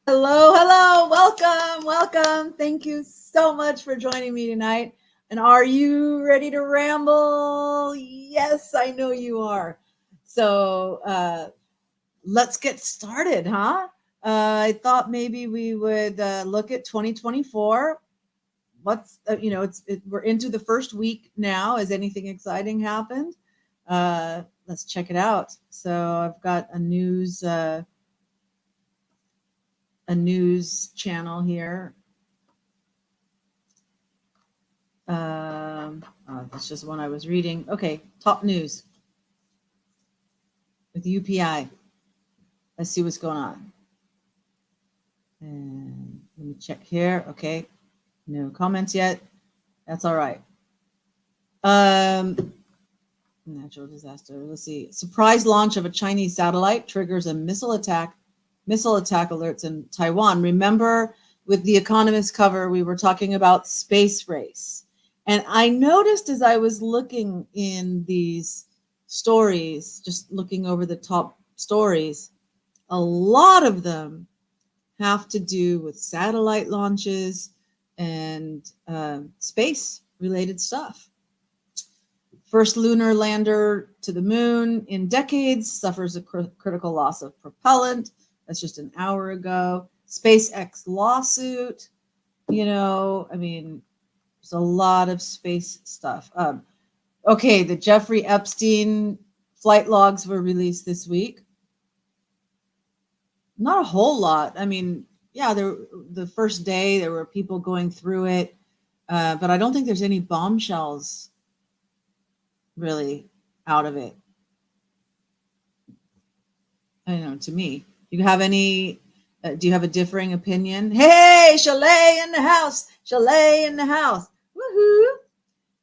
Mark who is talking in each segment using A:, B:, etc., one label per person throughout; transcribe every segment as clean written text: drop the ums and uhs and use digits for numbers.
A: Hello, hello, welcome, welcome. Thank you so much for joining me tonight. And are you ready to ramble? Yes, I know you are. So let's get started, huh? I thought maybe we would look at 2024. We're into the first week now. Has anything exciting happened? Let's check it out. So I've got a news channel here. That's just one I was reading. Okay, top news with UPI. Let's see what's going on. And let me check here. Okay, no comments yet. That's all right. Natural disaster. Let's see. Surprise launch of a Chinese satellite triggers a missile attack. Missile attack alerts in Taiwan. Remember, with the Economist cover, we were talking about space race. And I noticed as I was looking in these stories, just looking over the top stories, a lot of them have to do with satellite launches and space related stuff. First lunar lander to the moon in decades suffers a critical loss of propellant. That's just an hour ago. SpaceX lawsuit. There's a lot of space stuff. Okay, the Jeffrey Epstein flight logs were released this week. Not a whole lot. The first day there were people going through it, but I don't think there's any bombshells really out of it. I don't know, to me. Do you have a differing opinion? Hey, Chalet in the house. Chalet in the house. Woohoo.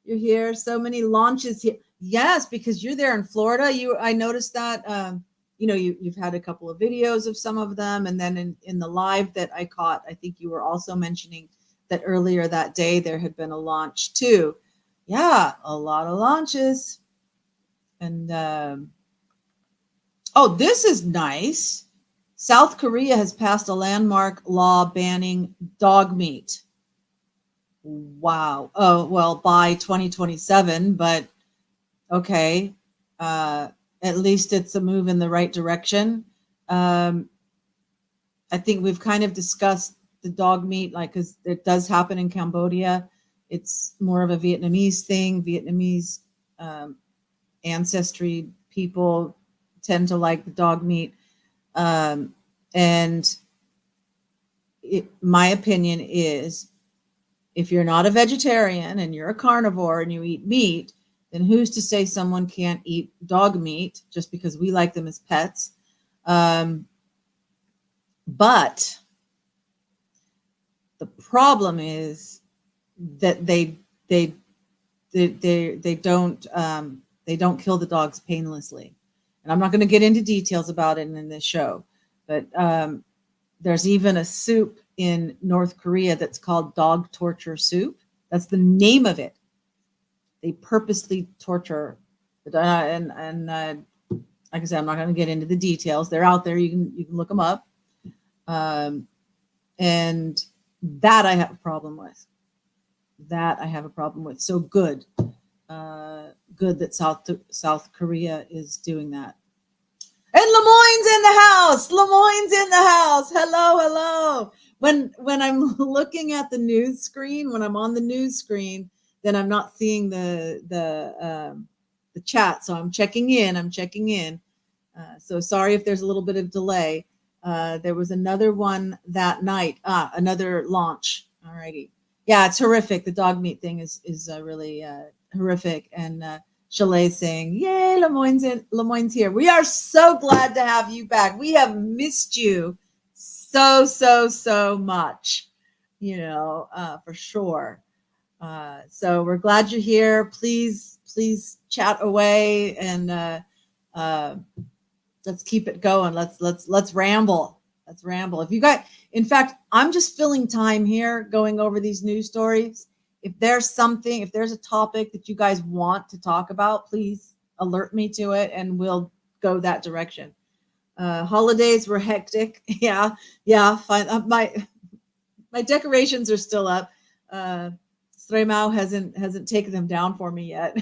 A: You're here. So many launches here. Yes, because you're there in Florida. I noticed that, you've had a couple of videos of some of them. And then in the live that I caught, I think you were also mentioning that earlier that day there had been a launch too. Yeah, a lot of launches. And this is nice. South Korea has passed a landmark law banning dog meat. Wow. Oh, well, by 2027, but okay. At least it's a move in the right direction. I think we've kind of discussed the dog meat, because it does happen in Cambodia. It's more of a Vietnamese thing. Vietnamese ancestry people tend to like the dog meat. My opinion is, if you're not a vegetarian and you're a carnivore and you eat meat, then who's to say someone can't eat dog meat just because we like them as pets? But the problem is that they don't kill the dogs painlessly. And I'm not going to get into details about it in this show, but there's even a soup in North Korea that's called dog torture soup. That's the name of it. They purposely torture, and like I said, I'm not going to get into the details. They're out there. You can look them up. And that I have a problem with. So good that South Korea is doing that. And Lemoyne's in the house. Hello. When I'm looking at the news screen, when I'm on the news screen, then I'm not seeing the chat. So I'm checking in. So sorry if there's a little bit of delay. There was another one that night. Another launch. Alrighty. Yeah, it's horrific. The dog meat thing is really horrific. And Chalet saying, "Yay, Lemoyne's here. We are so glad to have you back. We have missed you so much, for sure. So we're glad you're here. Please chat away, and let's keep it going. Let's ramble. If you guys, in fact, I'm just filling time here going over these news stories. If there's a topic that you guys want to talk about, please alert me to it and we'll go that direction. Holidays were hectic. Yeah. Fine. My decorations are still up. Stremau hasn't taken them down for me yet.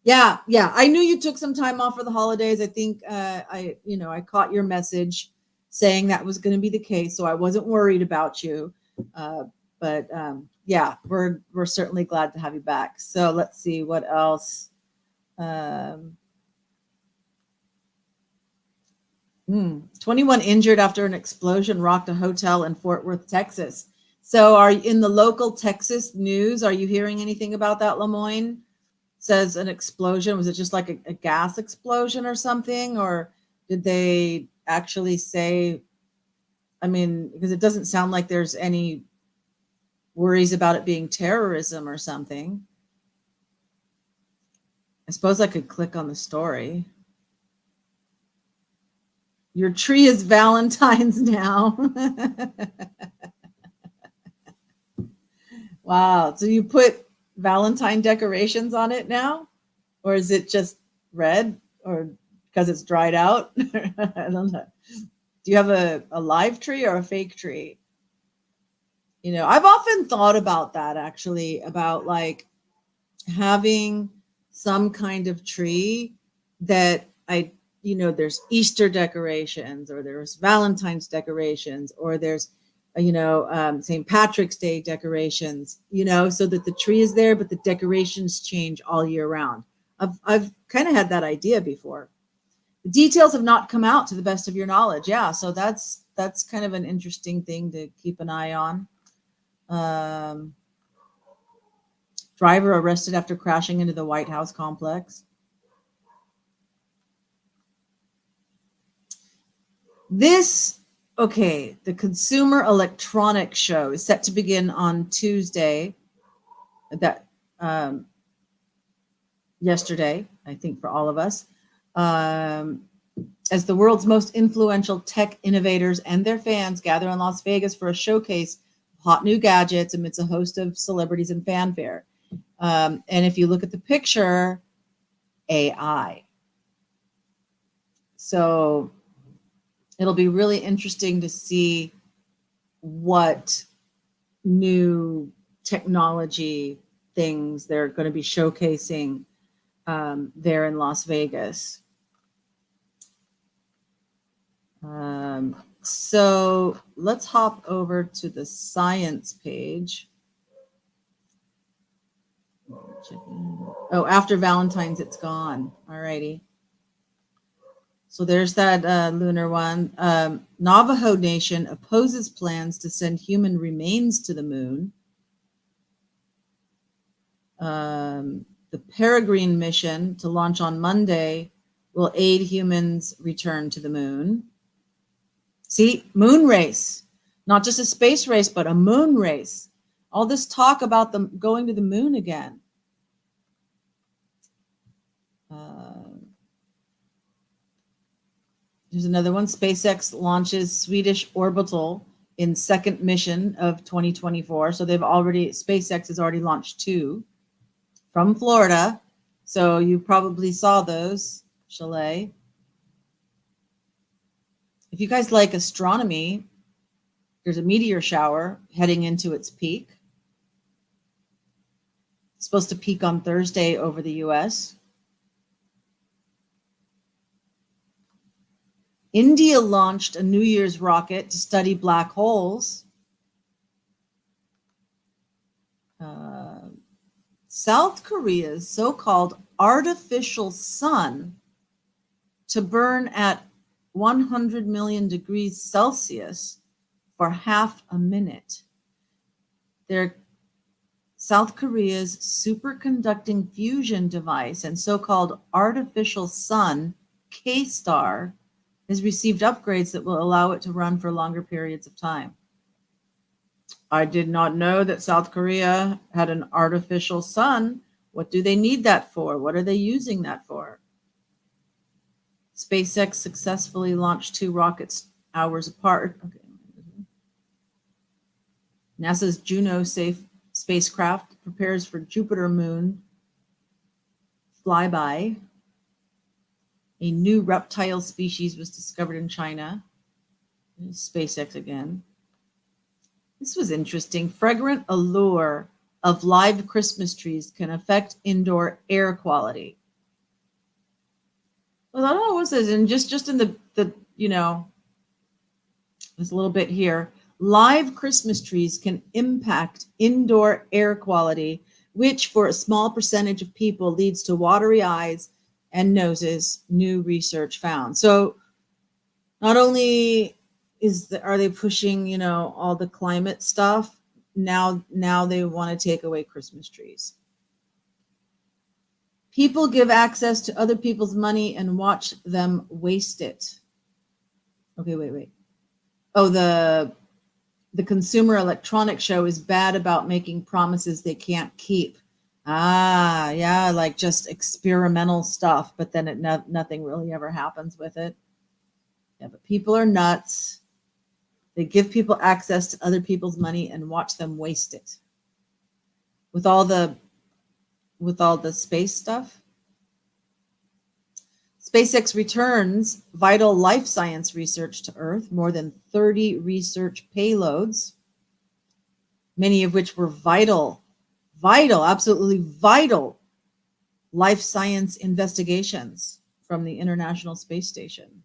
A: Yeah. I knew you took some time off for the holidays. I think I caught your message saying that was going to be the case, so I wasn't worried about you. But yeah, we're certainly glad to have you back. So let's see what else. 21 injured after an explosion rocked a hotel in Fort Worth, Texas. So are you in the local Texas news? Are you hearing anything about that, Lemoyne? Says an explosion. Was it just like a gas explosion or something? Or did they actually say, I mean, because it doesn't sound like there's any worries about it being terrorism or something. I suppose I could click on the story. Your tree is Valentine's now. Wow. So you put Valentine decorations on it now? Or is it just red? Or because it's dried out? I don't know. Do you have a live tree or a fake tree? I've often thought about that actually, about like having some kind of tree that there's Easter decorations, or there's Valentine's decorations, or there's St. Patrick's Day decorations, so that the tree is there, but the decorations change all year round. I've kind of had that idea before. The details have not come out to the best of your knowledge. Yeah, so that's kind of an interesting thing to keep an eye on. Driver arrested after crashing into the White House complex. The Consumer Electronics Show is set to begin on Tuesday. That yesterday, I think, for all of us, as the world's most influential tech innovators and their fans gather in Las Vegas for a showcase of hot new gadgets amidst a host of celebrities and fanfare. And if you look at the picture, AI. So it'll be really interesting to see what new technology things they're going to be showcasing there in Las Vegas. So let's hop over to the science page. Oh, after Valentine's, it's gone. All righty. So there's that lunar one. Navajo Nation opposes plans to send human remains to the moon. The Peregrine mission to launch on Monday will aid humans return to the moon. See, moon race, not just a space race, but a moon race. All this talk about them going to the moon again. Here's another one. SpaceX launches Swedish orbital in second mission of 2024. So SpaceX has already launched 2 from Florida. So you probably saw those, Chalet. If you guys like astronomy, there's a meteor shower heading into its peak. It's supposed to peak on Thursday over the U.S. India launched a New Year's rocket to study black holes. South Korea's so-called artificial sun to burn at 100 million degrees Celsius for half a minute. South Korea's superconducting fusion device and so-called artificial sun, K-Star, has received upgrades that will allow it to run for longer periods of time. I did not know that South Korea had an artificial sun. What do they need that for? What are they using that for? SpaceX successfully launched 2 rockets hours apart. Okay. NASA's Juno spacecraft prepares for Jupiter moon flyby. A new reptile species was discovered in China. SpaceX again. This was interesting. Fragrant allure of live Christmas trees can affect indoor air quality. Well, I don't know what it says, and just in the there's a little bit here. Live Christmas trees can impact indoor air quality, which for a small percentage of people leads to watery eyes and noses, new research found. So not only are they pushing, all the climate stuff, now they want to take away Christmas trees. People give access to other people's money and watch them waste it. Okay, wait. Oh, the Consumer Electronics Show is bad about making promises they can't keep. Ah, yeah, like just experimental stuff, but then nothing really ever happens with it. Yeah, but people are nuts. They give people access to other people's money and watch them waste it. With all the space stuff. SpaceX returns vital life science research to Earth, more than 30 research payloads, many of which were vital, absolutely vital life science investigations from the International Space Station.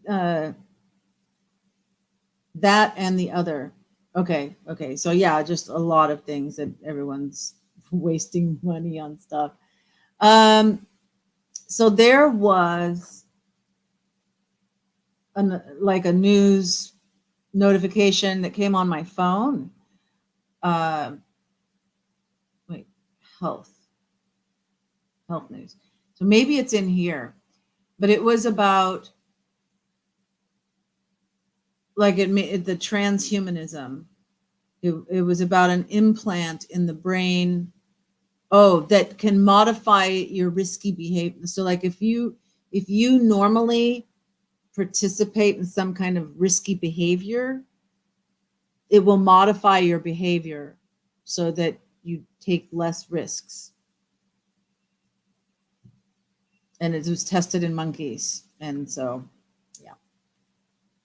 A: That and the other. Okay. So yeah, just a lot of things that everyone's wasting money on stuff. So there was a news notification that came on my phone. Health news. So maybe it's in here, but it was about the transhumanism. It was about an implant in the brain. Oh, that can modify your risky behavior. So like if you normally participate in some kind of risky behavior, it will modify your behavior so that you take less risks. And it was tested in monkeys. And so, yeah.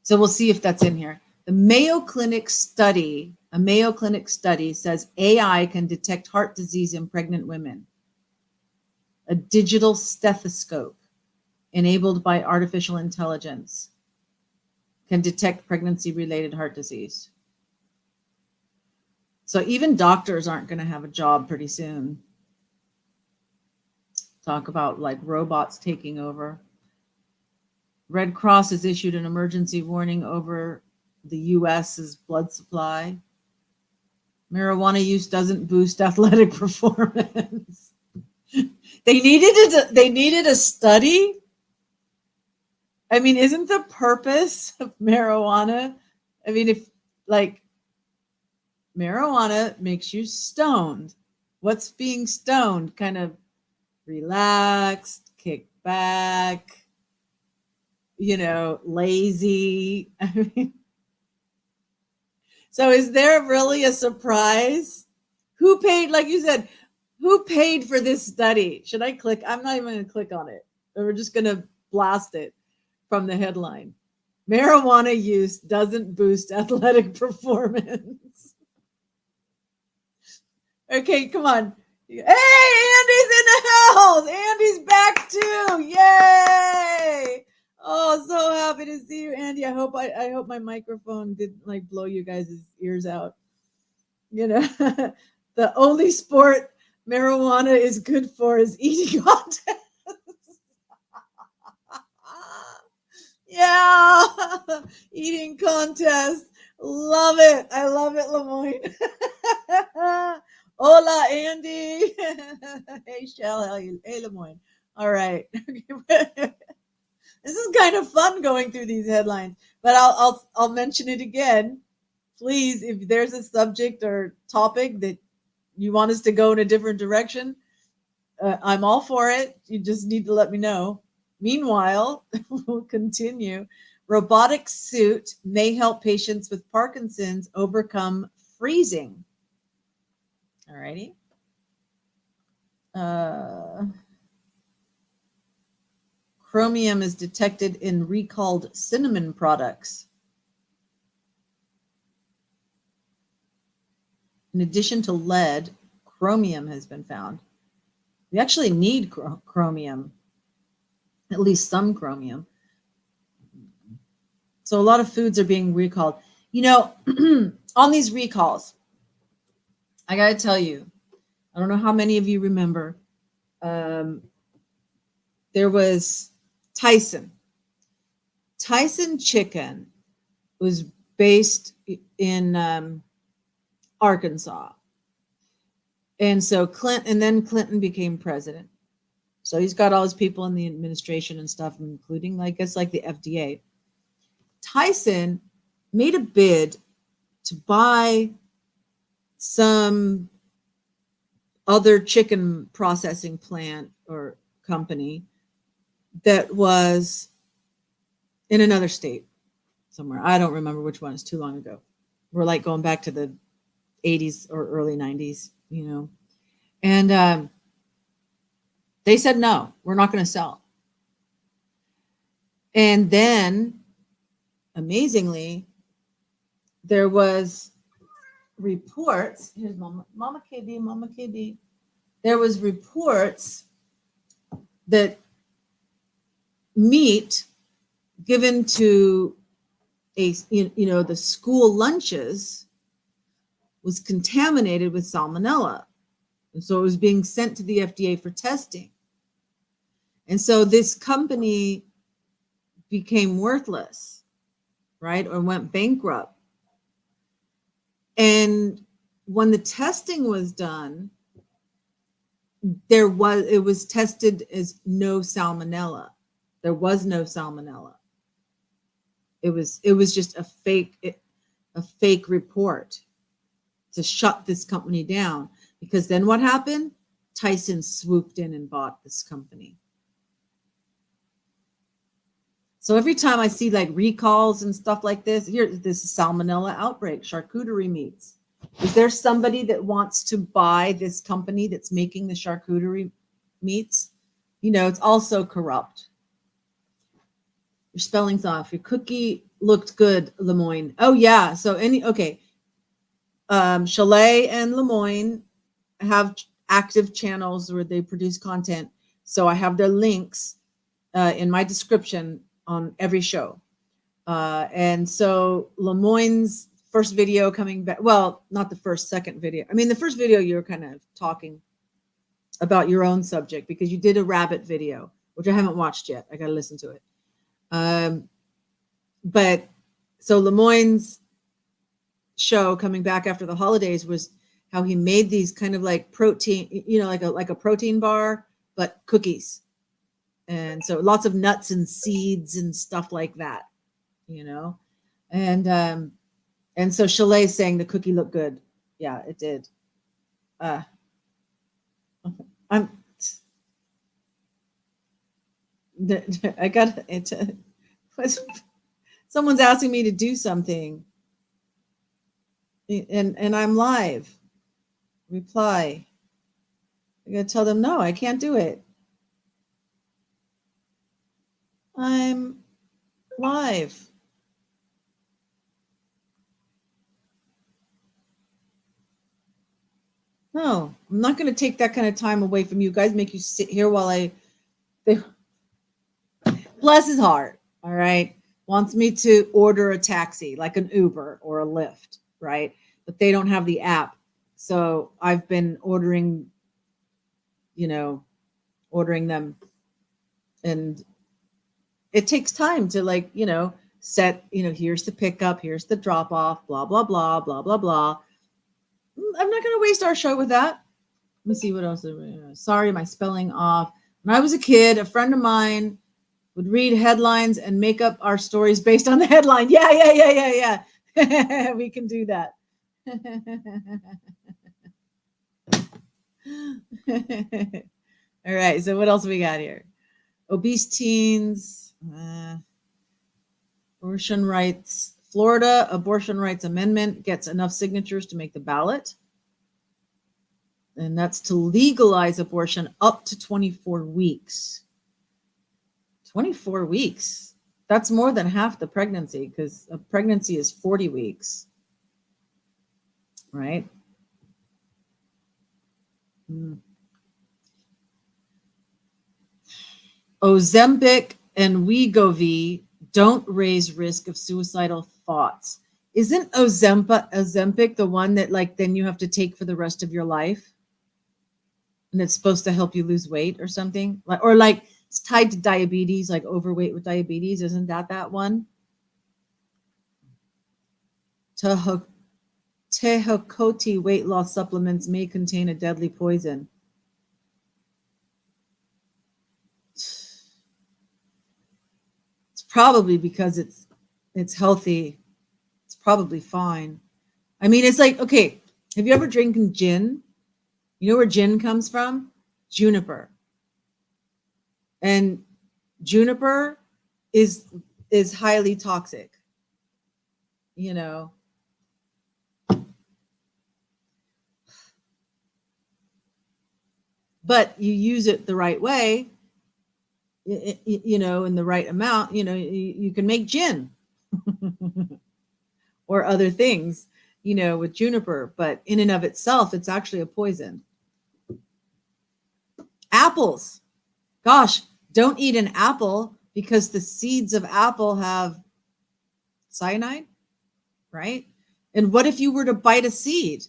A: So we'll see if that's in here. The Mayo Clinic study, a Mayo Clinic study says AI can detect heart disease in pregnant women. A digital stethoscope enabled by artificial intelligence can detect pregnancy-related heart disease. So even doctors aren't going to have a job pretty soon. Talk about like robots taking over. Red Cross has issued an emergency warning over the U.S.'s blood supply. Marijuana use doesn't boost athletic performance. They needed a study. I mean, isn't the purpose of marijuana? I mean, if like marijuana makes you stoned, what's being stoned? Kind of relaxed, kick back, lazy. I mean, so is there really a surprise? Who paid, like you said, who paid for this study? Should I click? I'm not even going to click on it. We're just going to blast it from the headline. Marijuana use doesn't boost athletic performance. Okay, come on. Hey, Andy's in the house. Andy's back too. Yay! Oh, so happy to see you, Andy. I hope my microphone didn't like blow you guys' ears out. The only sport marijuana is good for is eating contests. Yeah, eating contest. Love it. I love it, Lemoyne. Hola, Andy. Hey, Shell. Hey, Lemoyne. All right. This is kind of fun going through these headlines, but I'll mention it again. Please, if there's a subject or topic that you want us to go in a different direction, I'm all for it. You just need to let me know. Meanwhile, we'll continue. Robotic suit may help patients with Parkinson's overcome freezing. All righty. Uh, chromium is detected in recalled cinnamon products. In addition to lead, chromium has been found. We actually need chromium, at least some chromium. So a lot of foods are being recalled. On these recalls, I got to tell you, I don't know how many of you remember, there was Tyson. Tyson chicken was based in Arkansas. And so Clinton became president. So he's got all his people in the administration and stuff, including, I guess, like the FDA. Tyson made a bid to buy some other chicken processing plant or company that was in another state somewhere. I don't remember which one. It's too long ago. We're like going back to the 80s or early 90s, And they said, no, we're not going to sell. And then, amazingly, there was reports. Here's Mama KD. There was reports that meat given to the school lunches was contaminated with salmonella. And so it was being sent to the FDA for testing. And so this company became worthless, right? Or went bankrupt. And when the testing was done, it was tested as no salmonella. There was no salmonella. It was just a fake report to shut this company down. Because then what happened? Tyson swooped in and bought this company. So every time I see like recalls and stuff like this, this is salmonella outbreak, charcuterie meats. Is there somebody that wants to buy this company that's making the charcuterie meats? It's also corrupt. Your spelling's off. Your cookie looked good, Lemoyne. Oh yeah. So Chalet and Lemoyne have active channels where they produce content. So I have their links in my description on every show. And so Lemoyne's first video coming back, well, not the first, second video. I mean, the first video you were kind of talking about your own subject because you did a rabbit video, which I haven't watched yet. I got to listen to it. But so Lemoyne's show coming back after the holidays was how he made these kind of like protein, like a protein bar, but cookies. And so lots of nuts and seeds and stuff like that, and so Chalet's saying the cookie looked good. Yeah, it did. I got it. Someone's asking me to do something, and I'm live. Reply. I gotta tell them no, I can't do it. I'm live. No, I'm not going to take that kind of time away from you guys, make you sit here while bless his heart, all right, wants me to order a taxi, like an Uber or a Lyft, right? But they don't have the app. So I've been ordering them. And it takes time to set, here's the pickup, here's the drop off, blah, blah, blah, blah, blah, blah. I'm not going to waste our show with that. Let me see what else. Sorry, my spelling off. When I was a kid, a friend of mine would read headlines and make up our stories based on the headline. Yeah. We can do that. All right. So what else we got here? Obese teens, abortion rights. Florida abortion rights amendment gets enough signatures to make the ballot. And that's to legalize abortion up to 24 weeks. 24 weeks. That's more than half the pregnancy, because a pregnancy is 40 weeks. Right? Ozempic and Wegovy don't raise risk of suicidal thoughts. Isn't Ozempic the one that like then you have to take for the rest of your life? And it's supposed to help you lose weight or something? Or like it's tied to diabetes, like overweight with diabetes. Isn't that one? Tehokoti weight loss supplements may contain a deadly poison. It's probably because it's healthy. It's probably fine. I mean, it's like, okay, have you ever drinking gin? You know where gin comes from? Juniper. And juniper is highly toxic. You know. But you use it the right way, you know, in the right amount, you know, you can make gin or other things, you know, with juniper, but in and of itself, it's actually a poison. Apples. Gosh, don't eat an apple because the seeds of apple have cyanide, right? And what if you were to bite a seed?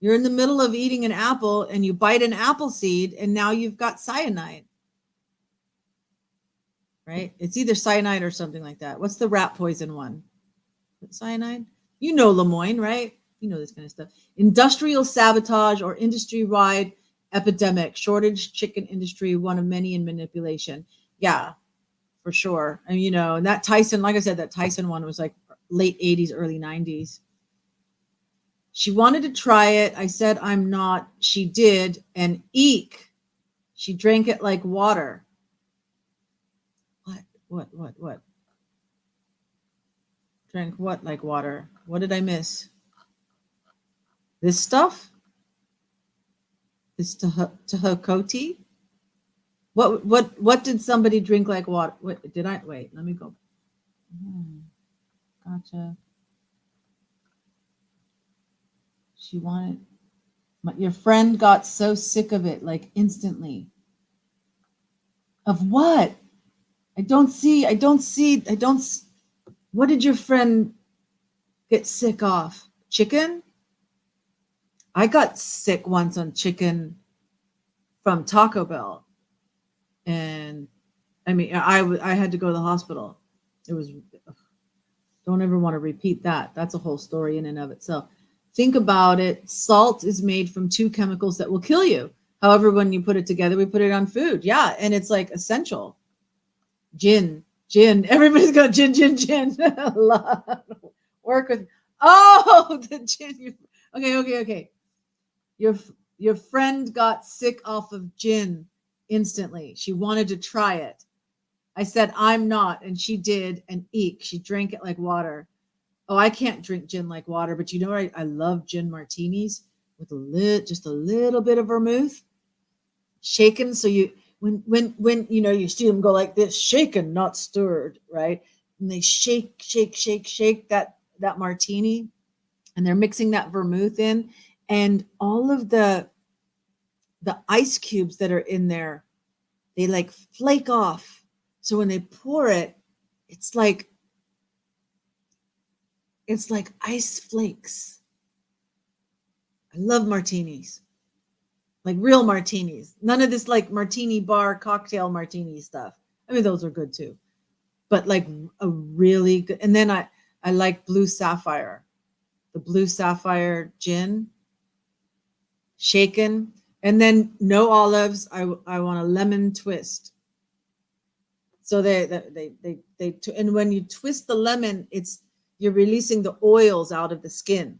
A: You're in the middle of eating an apple and you bite an apple seed and now you've got cyanide, right? It's either cyanide or something like that. What's the rat poison one? Cyanide? You know Lemoyne, right? You know this kind of stuff. Industrial sabotage or industry-wide epidemic, shortage chicken industry, one of many in manipulation. Yeah, for sure. And, you know, and that Tyson, like I said, that Tyson one was like late 80s, early 90s. She wanted to try it. I said, I'm not. She did. And eek, she drank it like water. What? Drank what like water? What did I miss? This stuff? This Tehokoti? What did somebody drink like water? What did I wait? Let me go. Gotcha. She wanted your friend got so sick of it, like instantly. Of what? I don't see. What did your friend get sick of? Chicken? I got sick once on chicken from Taco Bell. And I mean, I had to go to the hospital. It was, don't ever want to repeat that. That's a whole story in and of itself. Think about it. Salt is made from two chemicals that will kill you. However, when you put it together, we put it on food. Yeah. And it's like essential. Gin. Everybody's got gin. Work with, the gin. Okay. Your friend got sick off of gin instantly. She wanted to try it. I said, I'm not. And she did. And eek, she drank it like water. Oh, I can't drink gin like water, but you know what? I love gin martinis with just a little bit of vermouth, shaken. So you, when you know, you see them go like this, shaken, not stirred, right? And they shake that martini, and they're mixing that vermouth in, and all of the ice cubes that are in there, they like flake off. So when they pour it, it's like ice flakes. I love martinis, like real martinis. None of this like martini bar cocktail martini stuff. I mean, those are good too, but like a really good. And then I like Blue Sapphire, the Blue Sapphire gin, shaken, and then no olives. I want a lemon twist. So and when you twist the lemon, you're releasing the oils out of the skin.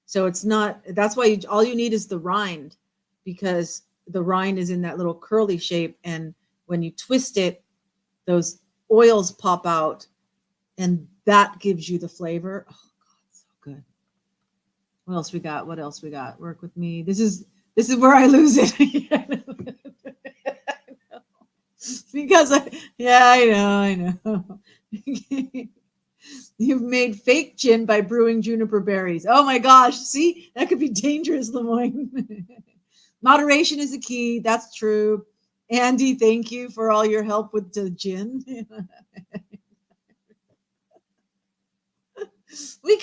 A: So it's not, that's why all you need is the rind, because the rind is in that little curly shape. And when you twist it, those oils pop out and that gives you the flavor. Oh God, so good. What else we got? Work with me. This is This is where I lose it. Because I know. You've made fake gin by brewing juniper berries. Oh my gosh, see, that could be dangerous, Lemoyne. Moderation is a key. That's true. Andy, thank you for all your help with the gin. We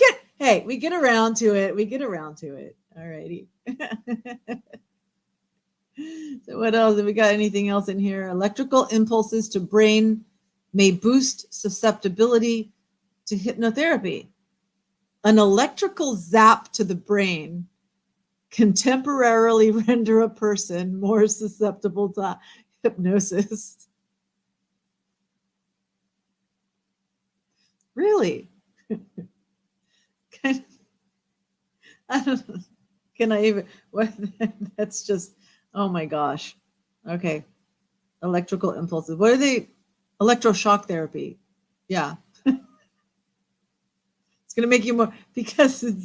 A: get around to it. We get around to it. All righty. So what else? Have we got anything else in here? Electrical impulses to brain may boost susceptibility to hypnotherapy. An electrical zap to the brain can temporarily render a person more susceptible to hypnosis. Really? I don't know. Can I even? What? That's just. Oh my gosh. Okay. Electrical impulses. What are they? Electroshock therapy. Yeah. It's gonna make you more because it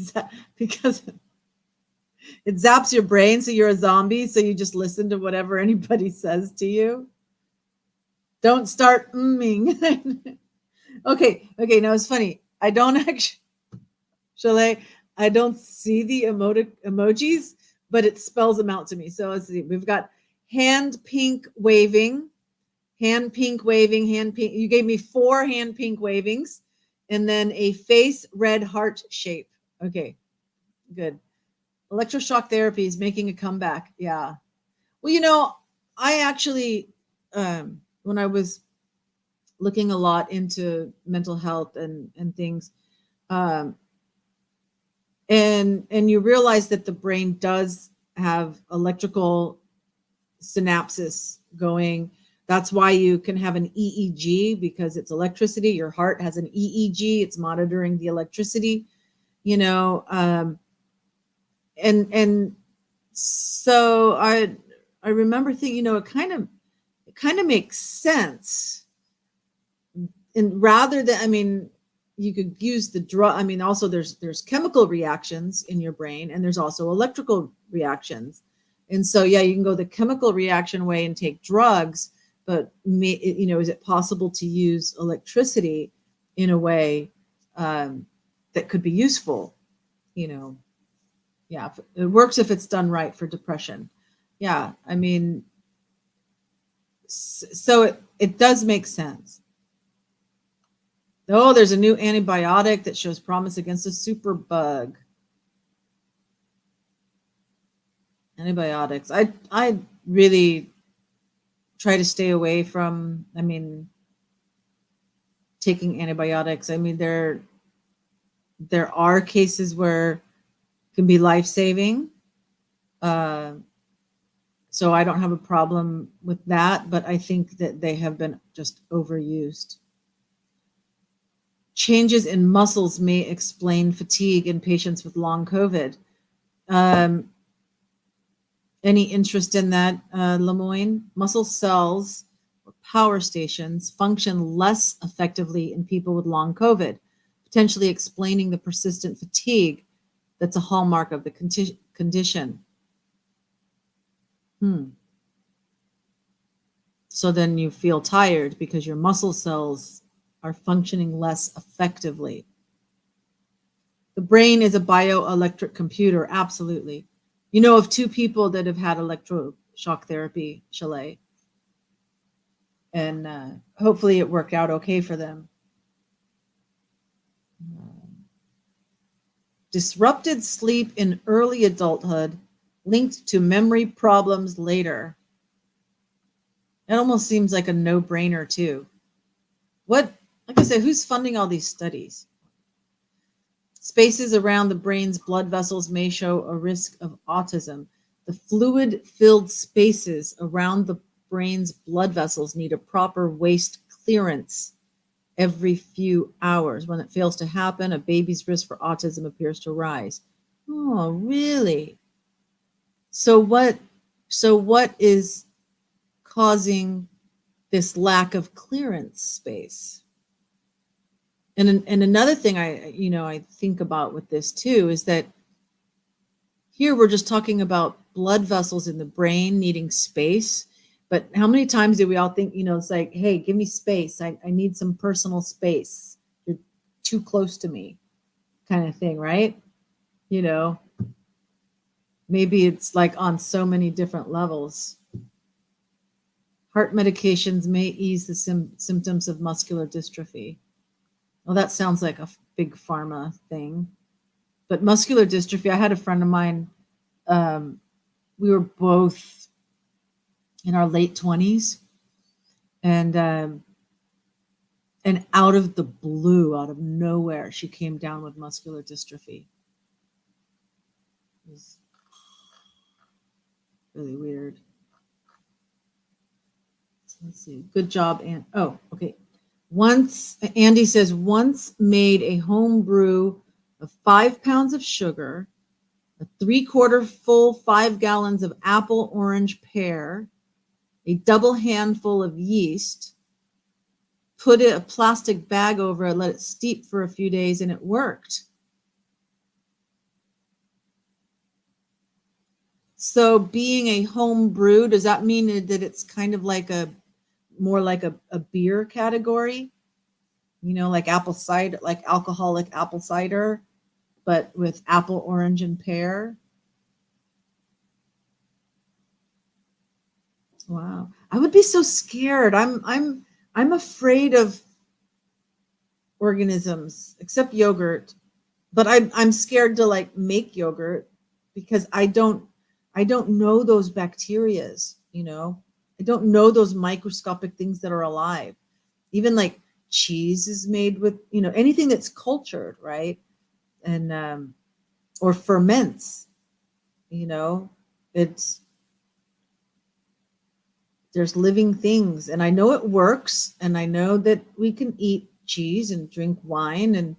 A: zaps your brain, so you're a zombie. So you just listen to whatever anybody says to you. Don't start mming. Okay. Now it's funny. I don't actually. I don't see the emojis, but it spells them out to me. So let's see. We've got hand pink waving, hand pink waving, hand pink. You gave me 4 hand pink wavings, and then a face red heart shape. Okay, good. Electroshock therapy is making a comeback. Yeah. Well, I actually, when I was looking a lot into mental health and things, and you realize that the brain does have electrical synapses going. That's why you can have an EEG, because it's electricity. Your heart has an EEG. It's monitoring the electricity, and so I remember thinking, it kind of makes sense. And rather than, you could use the drug. Also there's chemical reactions in your brain, and there's also electrical reactions. And so, yeah, you can go the chemical reaction way and take drugs, but is it possible to use electricity in a way that could be useful? Yeah, it works if it's done right for depression. Yeah, so it does make sense. Oh, there's a new antibiotic that shows promise against a superbug. Antibiotics. I really try to stay away from, taking antibiotics. There are cases where it can be life-saving. So I don't have a problem with that, but I think that they have been just overused. Changes in muscles may explain fatigue in patients with long COVID. Any interest in that, Lemoyne? Muscle cells or power stations function less effectively in people with long COVID, potentially explaining the persistent fatigue that's a hallmark of the condition. So then you feel tired because your muscle cells are functioning less effectively. The brain is a bioelectric computer, absolutely. You know of 2 people that have had electroshock therapy, Chalet, and hopefully it worked out okay for them. Disrupted sleep in early adulthood linked to memory problems later. It almost seems like a no-brainer too. Like I said, who's funding all these studies? Spaces around the brain's blood vessels may show a risk of autism. The fluid-filled spaces around the brain's blood vessels need a proper waste clearance every few hours. When it fails to happen, a baby's risk for autism appears to rise. Oh, really? So what is causing this lack of clearance space? And another thing I think about with this too is that here we're just talking about blood vessels in the brain needing space. But how many times do we all think, it's like, hey, give me space. I need some personal space. You're too close to me, kind of thing, right? Maybe it's like on so many different levels. Heart medications may ease the symptoms of muscular dystrophy. Well, that sounds like a big pharma thing. But muscular dystrophy, I had a friend of mine, we were both in our late 20s, and out of the blue, out of nowhere, she came down with muscular dystrophy. It was really weird. So let's see. Good job, Ann. Oh, okay. Andy says, once made a home brew of 5 pounds of sugar, a 3/4 full 5 gallons of apple, orange, pear, a double handful of yeast, put a plastic bag over it, let it steep for a few days, and it worked. So being a home brew, does that mean that it's kind of like more like a beer category? Like apple cider, like alcoholic apple cider, but with apple, orange, and pear? Wow. I would be so scared. I'm afraid of organisms, except yogurt. But I'm scared to like make yogurt because I don't know those bacterias, I don't know those microscopic things that are alive. Even like cheese is made with, anything that's cultured, right? And or ferments, there's living things, and I know it works, and I know that we can eat cheese and drink wine and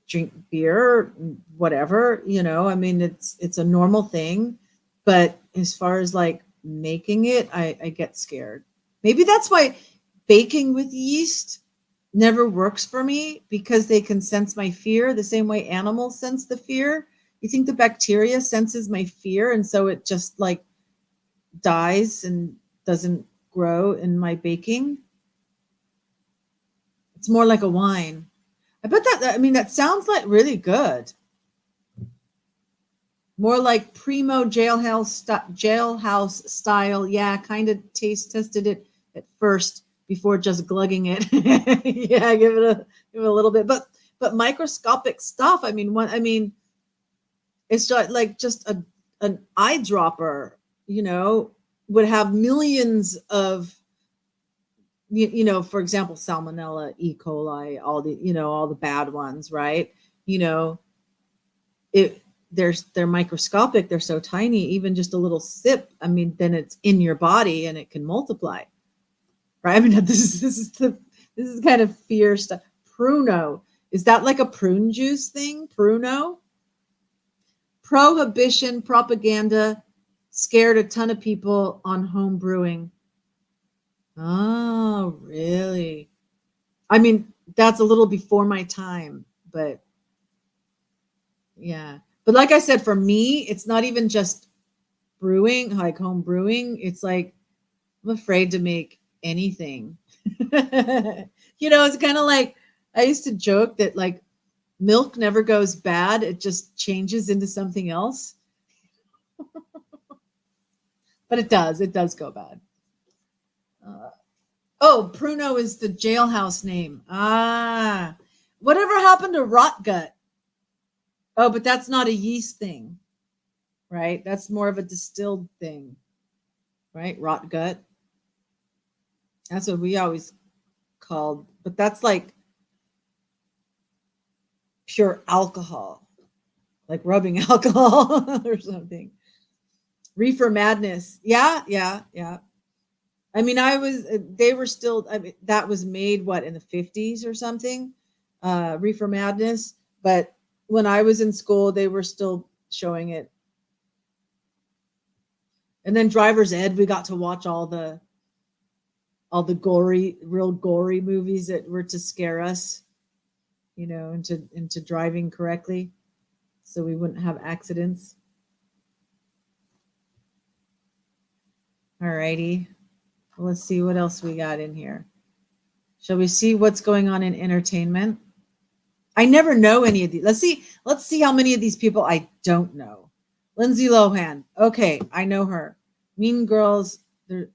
A: drink beer, whatever, I mean, it's a normal thing. But as far as like making it, I get scared. Maybe that's why baking with yeast never works for me, because they can sense my fear the same way animals sense the fear. You think the bacteria senses my fear, and so it just like dies and doesn't grow in my baking? It's more like a wine. I bet that sounds like really good. More like primo jailhouse style. Yeah, kind of tested it at first before just glugging it. Yeah, give it a little bit. But microscopic stuff. It's just an eyedropper, would have millions of, for example, Salmonella, E. coli, all the bad ones, right? They're microscopic. They're so tiny, even just a little sip. Then it's in your body and it can multiply, right? This is kind of fear stuff. Pruno, is that like a prune juice thing? Pruno? Prohibition propaganda scared a ton of people on home brewing. Oh, really? That's a little before my time, but yeah. But like I said, for me, it's not even just brewing, like home brewing. It's like, I'm afraid to make anything. It's kind of like, I used to joke that like milk never goes bad. It just changes into something else. But it does go bad. Pruno is the jailhouse name. Ah, whatever happened to rot gut? Oh, but that's not a yeast thing, right? That's more of a distilled thing, right? Rot gut. That's what we always called, but that's like pure alcohol, like rubbing alcohol or something. Reefer madness. Yeah. They were still, that was made in the 50s or something, Reefer Madness. But when I was in school, they were still showing it. And then Driver's Ed, we got to watch all the real gory movies that were to scare us, into driving correctly, so we wouldn't have accidents. righty. Let's see what else we got in here. Shall we see what's going on in entertainment? I never know any of these. Let's see how many of these people I don't know. Lindsay Lohan. Okay, I know her. Mean Girls. There's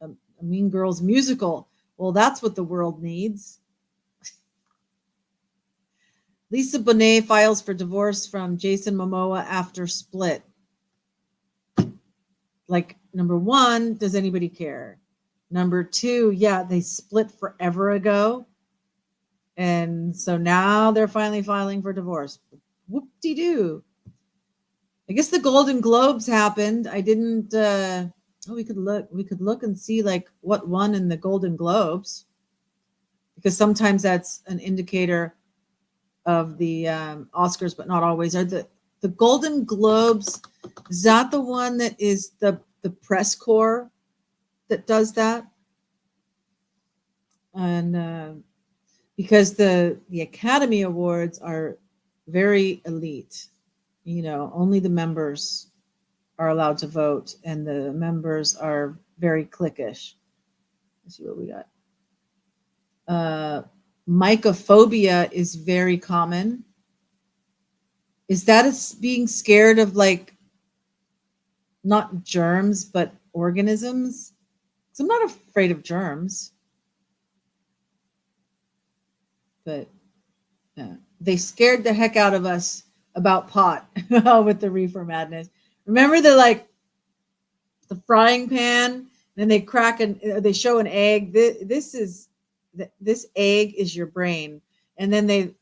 A: a Mean Girls musical. Well, that's what the world needs. Lisa Bonet files for divorce from Jason Momoa after split. Like, number one, does anybody care? Number two, yeah, they split forever ago. And so now they're finally filing for divorce. Whoop-de-doo. I guess the Golden Globes happened. I didn't we could look and see like what won in the Golden Globes, because sometimes that's an indicator of the Oscars, but not always. Are the Golden Globes, is that the one that is the press corps that does that? And because the Academy Awards are very elite, you know, only the members are allowed to vote, and the members are very cliquish. Let's see what we got. Mycophobia is very common. Is that being scared of like not germs but organisms? Because I'm not afraid of germs, but they scared the heck out of us about pot with the reefer madness. Remember the frying pan, and they crack and they show an egg. This egg is your brain, and then they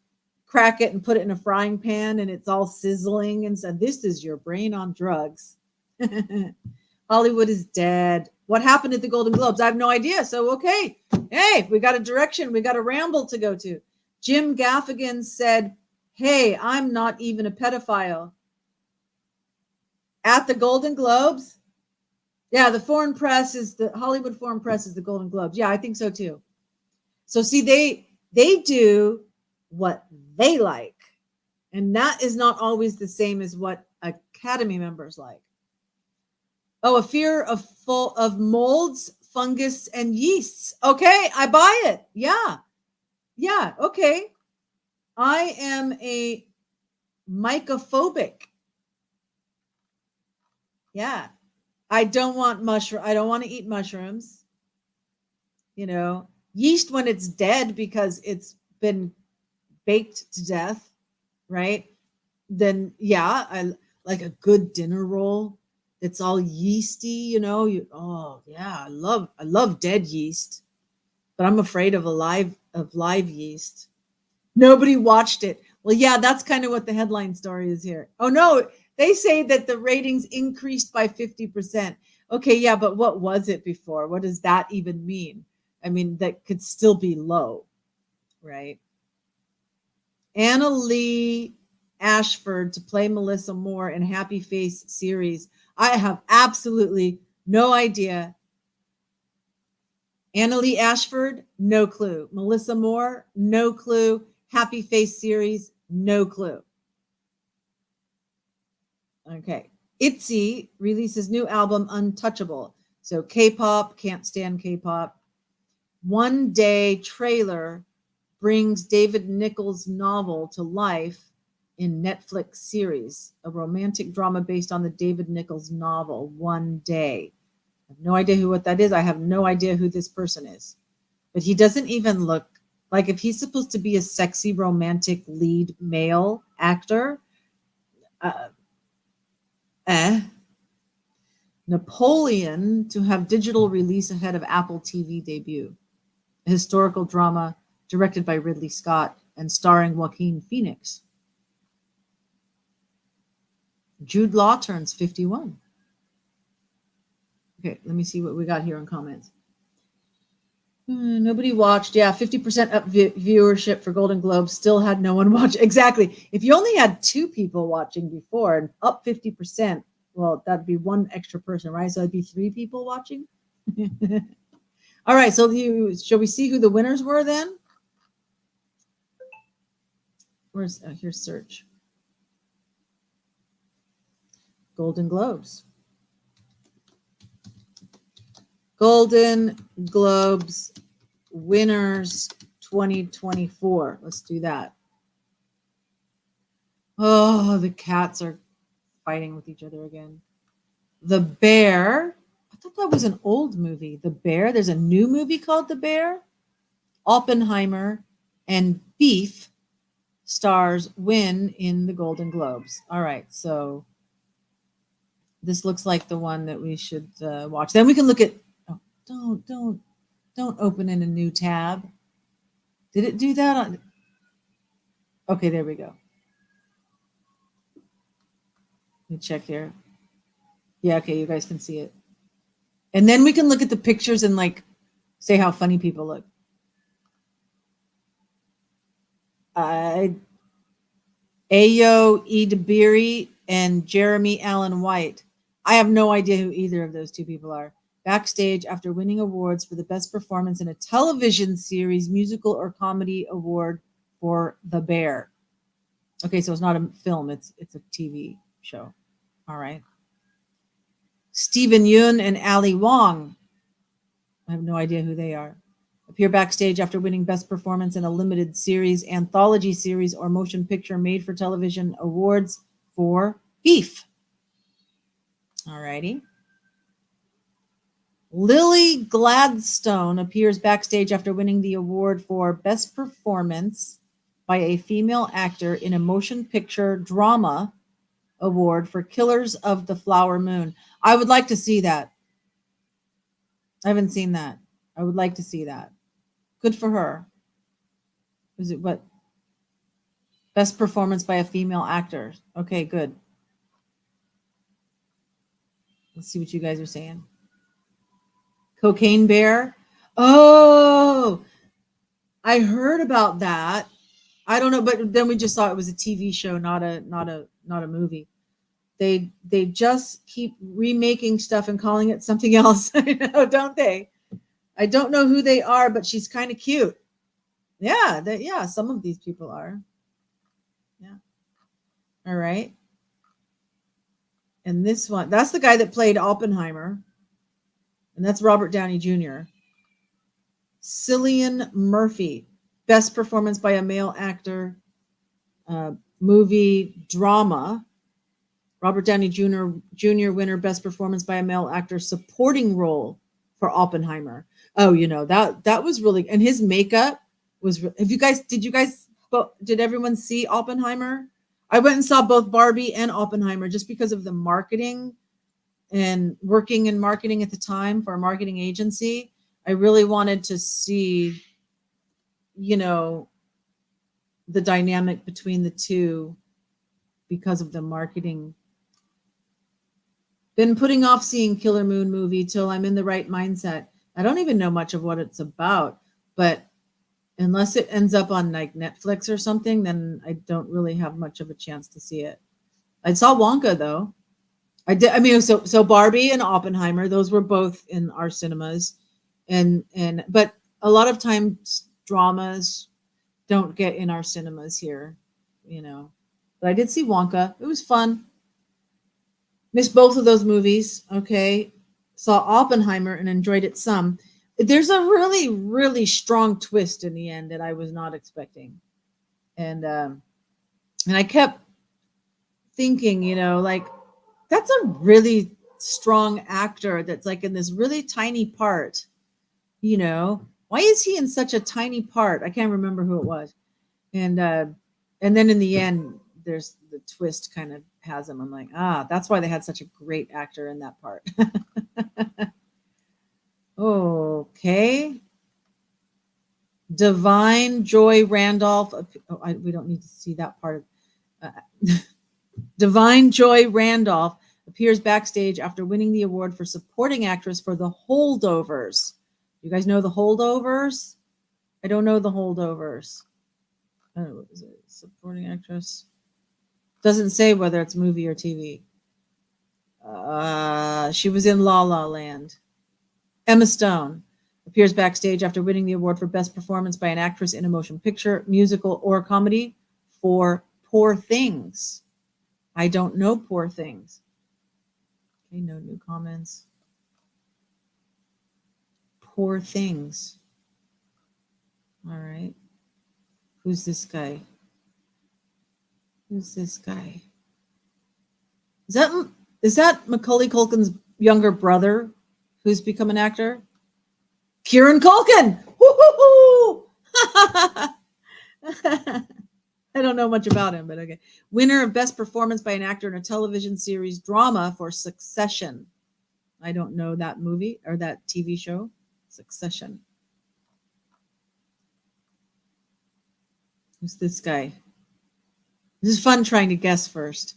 A: crack it and put it in a frying pan, and it's all sizzling, and said, "This is your brain on drugs." Hollywood is dead. What happened at the Golden Globes? I have no idea. So okay, hey, we got a direction. We got a ramble to go to. Jim Gaffigan said, "Hey, I'm not even a pedophile." At the Golden Globes? Yeah, the foreign press is the Hollywood foreign press is the Golden Globes. Yeah, I think so too. So see, they do what they like, and that is not always the same as what Academy members like. Oh, a fear of molds, fungus, and yeasts. Okay, I buy it. Yeah, okay. I am a mycophobic. Yeah, I don't want I don't want to eat mushrooms. You know, yeast when it's dead because it's been baked to death, right? Then yeah, I like a good dinner roll. It's all yeasty, you know. Oh yeah, I love dead yeast, but I'm afraid of live yeast. Nobody watched it. Well, yeah, that's kind of what the headline story is here. Oh no, they say that the ratings increased by 50%. Okay, yeah, but what was it before? What does that even mean? I mean, that could still be low, right? Anna Lee Ashford to play Melissa Moore in Happy Face series. I have absolutely no idea. Anna Lee Ashford, no clue. Melissa Moore, no clue. Happy Face series, no clue. Okay. ITZY releases new album Untouchable. So K-pop, can't stand K-pop. One Day trailer brings David Nichols' novel to life in Netflix series, a romantic drama based on the David Nichols novel, One Day. I have no idea what that is. I have no idea who this person is. But he doesn't even look like, if he's supposed to be a sexy, romantic lead male actor, Napoleon to have digital release ahead of Apple TV debut. A historical drama directed by Ridley Scott and starring Joaquin Phoenix. Jude Law turns 51. Okay, let me see what we got here in comments. Nobody watched. Yeah, 50% up viewership for Golden Globes. Still had no one watch. Exactly. If you only had 2 people watching before and up 50%, well, that'd be 1 extra person, right? So it'd be 3 people watching. All right. So shall we see who the winners were then? Here's search. Golden Globes. Golden Globes winners 2024. Let's do that. Oh, the cats are fighting with each other again. The Bear. I thought that was an old movie. The Bear. There's a new movie called The Bear. Oppenheimer and Beef stars win in the Golden Globes. All right, so this looks like the one that we should watch. Then we can look at. Oh, don't open in a new tab. Did it do that on? Okay, there we go. Let me check here. Yeah, okay, you guys can see it. And then we can look at the pictures and like say how funny people look. Ayo Edebiri and Jeremy Allen White. I have no idea who either of those two people are. Backstage after winning awards for the best performance in a television series, musical, or comedy award for The Bear. Okay, so it's not a film, it's a TV show. All right. Stephen Yun and Ali Wong. I have no idea who they are. Appear backstage after winning best performance in a limited series, anthology series, or motion picture made for television awards for Beef. All righty. Lily Gladstone appears backstage after winning the award for best performance by a female actor in a motion picture drama award for Killers of the Flower Moon. I would like to see that. I haven't seen that. I would like to see that. Good for her. Is it what? Best performance by a female actor. Okay, good. Let's see what you guys are saying. Cocaine Bear. Oh, I heard about that. I don't know, but then we just saw it was a TV show, not a movie. They just keep remaking stuff and calling it something else. I know, don't they? I don't know who they are, but she's kind of cute. Yeah, some of these people are. Yeah. All right. And this one, that's the guy that played Oppenheimer. And that's Robert Downey Jr. Cillian Murphy, best performance by a male actor, movie drama. Robert Downey Jr. winner, best performance by a male actor, supporting role for Oppenheimer. Oh, that was really, and his makeup was. Did everyone see Oppenheimer? I went and saw both Barbie and Oppenheimer just because of the marketing and working in marketing at the time for a marketing agency. I really wanted to see, the dynamic between the two because of the marketing. Been putting off seeing Killer Moon movie till I'm in the right mindset. I don't even know much of what it's about, but unless it ends up on like Netflix or something, then I don't really have much of a chance to see it. I saw Wonka though. I did. I mean, so Barbie and Oppenheimer, those were both in our cinemas, but a lot of times dramas don't get in our cinemas here, But I did see Wonka. It was fun. Missed both of those movies. Okay, saw Oppenheimer and enjoyed it some. There's a really, really strong twist in the end that I was not expecting, and I kept thinking, like, that's a really strong actor that's like in this really tiny part, why is he in such a tiny part? I can't remember who it was. And then in the end, there's the twist kind of has him. I'm like, that's why they had such a great actor in that part. Okay. Divine Joy Randolph. We don't need to see that part. Divine Joy Randolph appears backstage after winning the award for supporting actress for The Holdovers. You guys know The Holdovers? I don't know The Holdovers. What is it? Supporting actress. Doesn't say whether it's movie or TV. She was in La La Land. Emma Stone appears backstage after winning the award for best performance by an actress in a motion picture, musical, or comedy for Poor Things. I don't know Poor Things. Okay, no new comments. Poor Things. All right. Who's this guy? Who's this guy? Is that Macaulay Culkin's younger brother who's become an actor? Kieran Culkin. Woo-hoo-hoo! I don't know much about him, but okay. Winner of Best Performance by an Actor in a Television Series Drama for Succession. I don't know that movie or that TV show. Succession. Who's this guy? This is fun trying to guess first.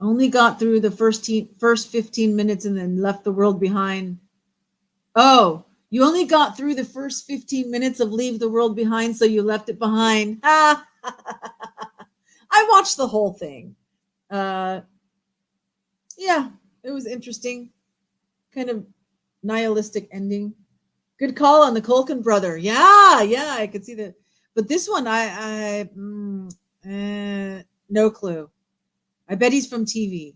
A: Only got through the first 15 minutes and then left the world behind. Oh, you only got through the first 15 minutes of Leave the World Behind, so you left it behind. I watched the whole thing. Yeah, it was interesting. Kind of nihilistic ending. Good call on the Culkin brother. Yeah, I could see that. But this one, no clue. I bet he's from TV.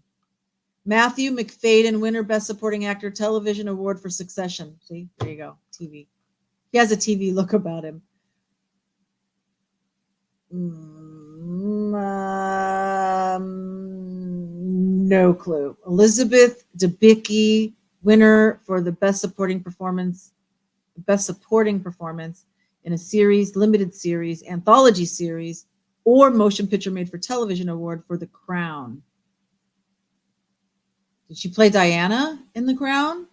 A: Matthew McFadden, winner, Best Supporting Actor, Television Award for Succession. See, there you go, TV. He has a TV look about him. No clue. Elizabeth Debicki, winner for the Best Supporting Performance in a series, limited series, anthology series, or motion picture made for television award for The Crown. Did she play Diana in The Crown?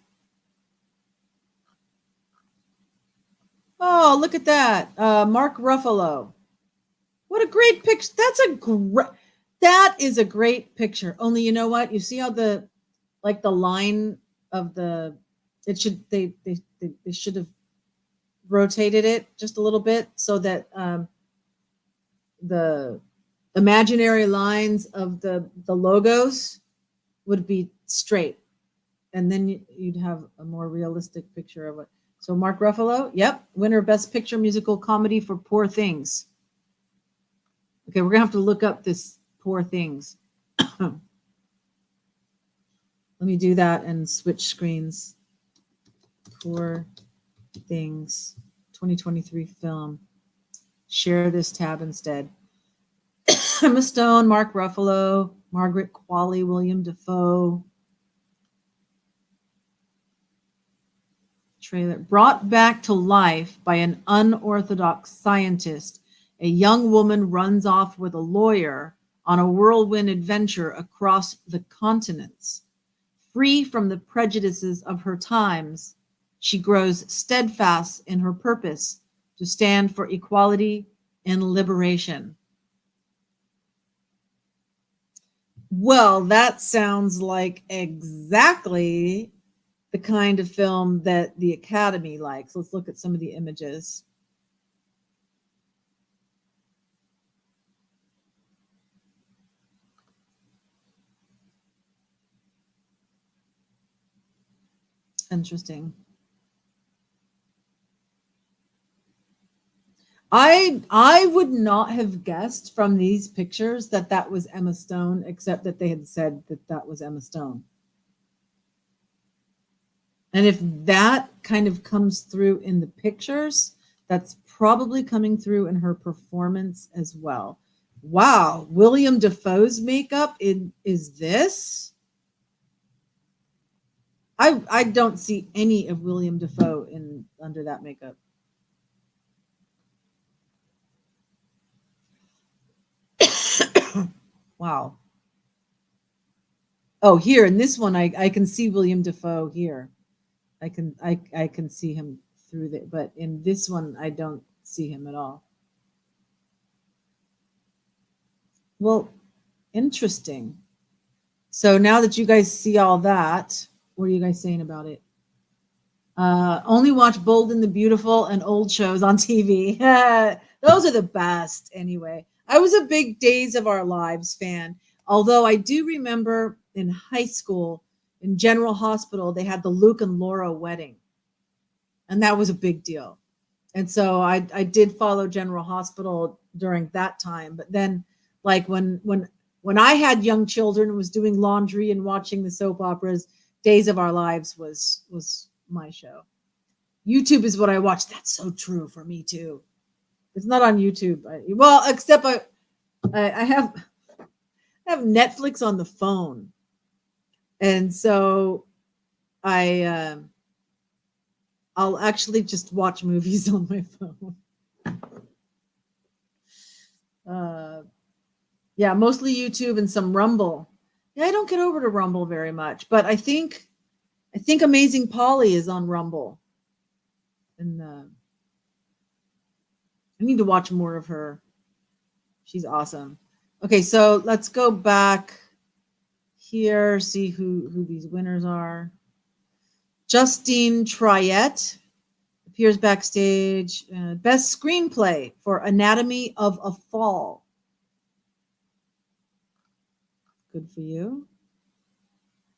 A: Oh, look at that. Mark Ruffalo. What a great picture. That is a great picture. Only you know what? You see how the line of they should have rotated it just a little bit so that the imaginary lines of the logos would be straight, and then you'd have a more realistic picture of it. So Mark Ruffalo, yep, winner Best Picture Musical Comedy for Poor Things. Okay, we're gonna have to look up this Poor Things. Let me do that and switch screens. Poor Things 2023 film. Share this tab instead. Emma Stone, Mark Ruffalo, Margaret Qualley, William Dafoe. Trailer. Brought back to life by an unorthodox scientist, a young woman runs off with a lawyer on a whirlwind adventure across the continents. Free from the prejudices of her times, she grows steadfast in her purpose to stand for equality and liberation. Well, that sounds like exactly the kind of film that the Academy likes. Let's look at some of the images. Interesting. I would not have guessed from these pictures that was Emma Stone, except that they had said that was Emma Stone. And if that kind of comes through in the pictures, that's probably coming through in her performance as well. Wow, William Dafoe's makeup is this? I don't see any of William Dafoe under that makeup. Wow. Oh, here in this one, I can see William Dafoe here. I can see him through that, but in this one, I don't see him at all. Well, interesting. So now that you guys see all that, what are you guys saying about it? Only watch Bold and the Beautiful and old shows on TV. Those are the best anyway. I was a big Days of Our Lives fan, although I do remember in high school in General Hospital, they had the Luke and Laura wedding. And that was a big deal. And so I did follow General Hospital during that time. But then like when I had young children and was doing laundry and watching the soap operas, Days of Our Lives was my show. YouTube is what I watch. That's so true for me too. It's not on YouTube. Well, except I have Netflix on the phone, and so I'll actually just watch movies on my phone. Yeah, mostly YouTube and some Rumble. Yeah, I don't get over to Rumble very much, but I think Amazing Polly is on Rumble, and I need to watch more of her. She's awesome. Okay, so let's go back here, see who these winners are. Justine Triette appears backstage. Best screenplay for Anatomy of a Fall. Good for you.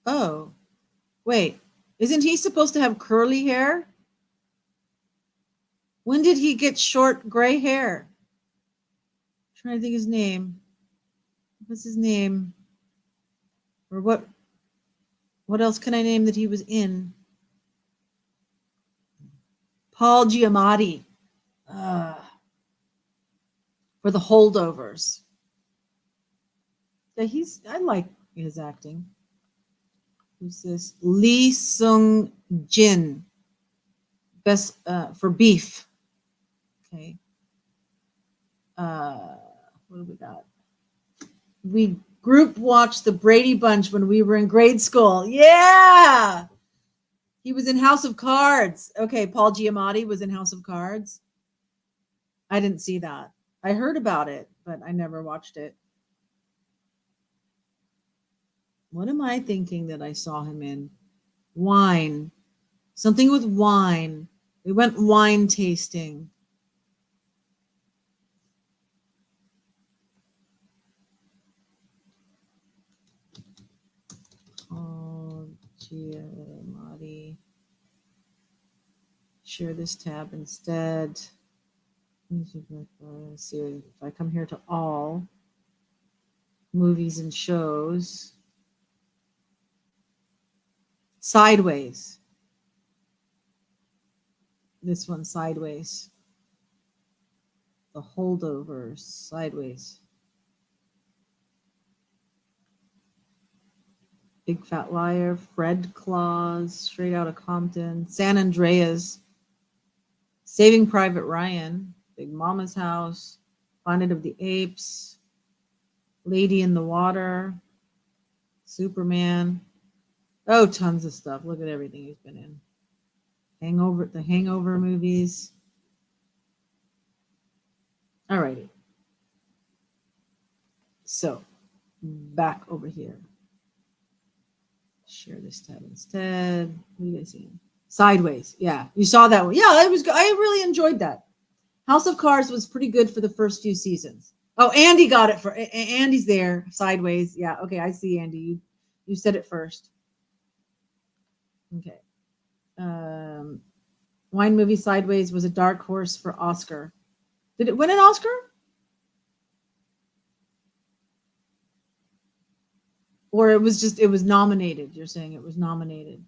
A: Oh, wait. Isn't he supposed to have curly hair? When did he get short gray hair? I'm trying to think his name. What's his name? Or what else can I name that he was in? Paul Giamatti. For The Holdovers. Yeah, I like his acting. Who's this? Lee Sung Jin. Best for Beef. Okay. What do we got? We group watched the Brady Bunch when we were in grade school. Yeah. He was in House of Cards. Okay, Paul Giamatti was in House of Cards. I didn't see that. I heard about it, but I never watched it. What am I thinking that I saw him in? Wine. Something with wine. We went wine tasting. Oh, Giamatti. Share this tab instead. Let's see if I come here to all movies and shows. Sideways. This one, Sideways. The Holdovers, Sideways. Big Fat Liar, Fred Claus, Straight Outta Compton, San Andreas, Saving Private Ryan, Big Mama's House, Planet of the Apes, Lady in the Water, Superman. Oh, tons of stuff. Look at everything he's been in. The Hangover movies. Alrighty. So, back over here. Share this tab instead. What are you guys seeing? Sideways. Yeah, you saw that one. Yeah, I really enjoyed that. House of Cards was pretty good for the first few seasons. Oh, Andy got it for Andy's there. Sideways. Yeah. Okay, I see Andy. You said it first. Okay. Wine movie Sideways was a dark horse for Oscar. Did it win an Oscar? Or it was nominated. You're saying it was nominated.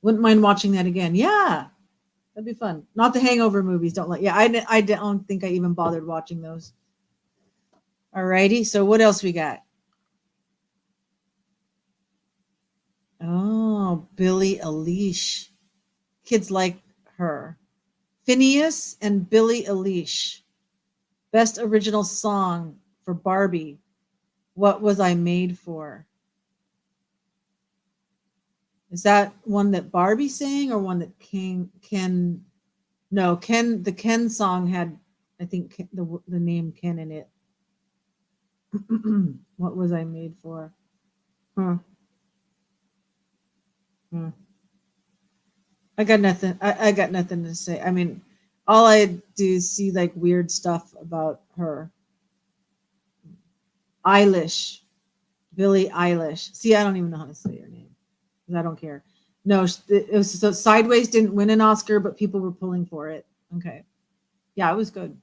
A: Wouldn't mind watching that again. Yeah, that'd be fun. Not the Hangover movies. I don't think I even bothered watching those. Alrighty. So what else we got? Oh, Billie Eilish. Kids like her. Phineas and Billie Eilish. Best original song for Barbie. What Was I Made For? Is that one that Barbie sang or one that Ken? No, the Ken song had, I think, the name Ken in it. What Was I Made For? I got nothing. I got nothing to say. I mean, all I do is see like weird stuff about her. Eilish, Billie Eilish. See, I don't even know how to say her name. I don't care. No, so Sideways didn't win an Oscar, but people were pulling for it. Okay. Yeah, it was good.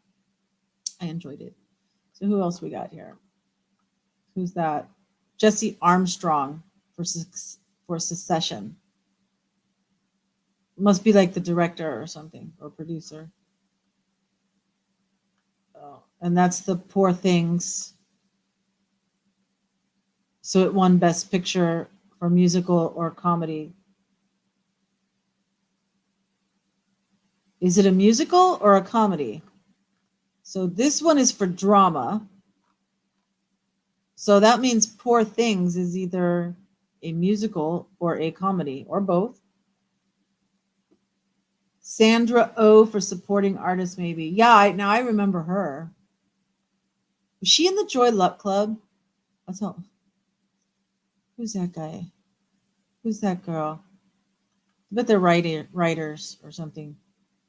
A: I enjoyed it. So who else we got here? Who's that? Jesse Armstrong for Secession. Must be like the director or something, or producer. Oh, and that's the Poor Things. So it won Best Picture for musical or comedy. Is it a musical or a comedy? So this one is for drama. So that means Poor Things is either a musical or a comedy, or both. Sandra Oh for supporting artist, maybe. Yeah, now I remember her. Was she in the Joy Luck Club? That's all. Who's that guy? Who's that girl? I bet they're writers or something.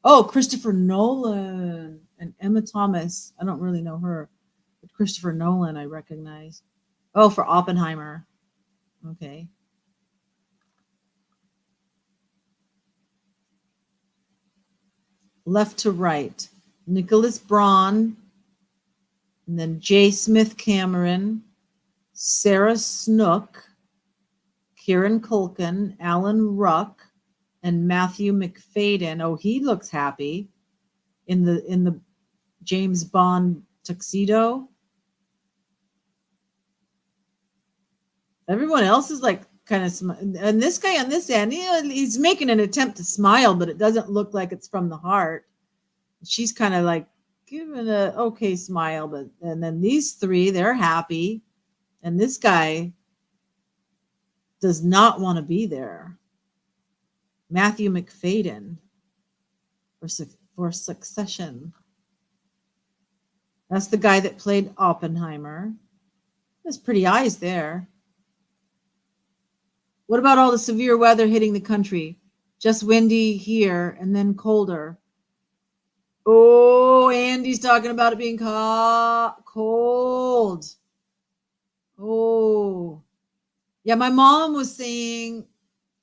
A: Oh, Christopher Nolan and Emma Thomas. I don't really know her, but Christopher Nolan I recognize. Oh, for Oppenheimer. Okay. Left to right. Nicholas Braun, and then J. Smith Cameron, Sarah Snook, Kieran Culkin, Alan Ruck, and Matthew McFadden. Oh, he looks happy in the James Bond tuxedo. Everyone else is like kind of and this guy on this end, he's making an attempt to smile, but it doesn't look like it's from the heart. She's kind of like giving a okay smile, but and then these three, they're happy, and this guy does not want to be there. Matthew McFadden for Succession. That's the guy that played Oppenheimer. There's pretty eyes there. What about all the severe weather hitting the country? Just windy here and then colder. Oh, Andy's talking about it being cold. Oh. Yeah, my mom was saying,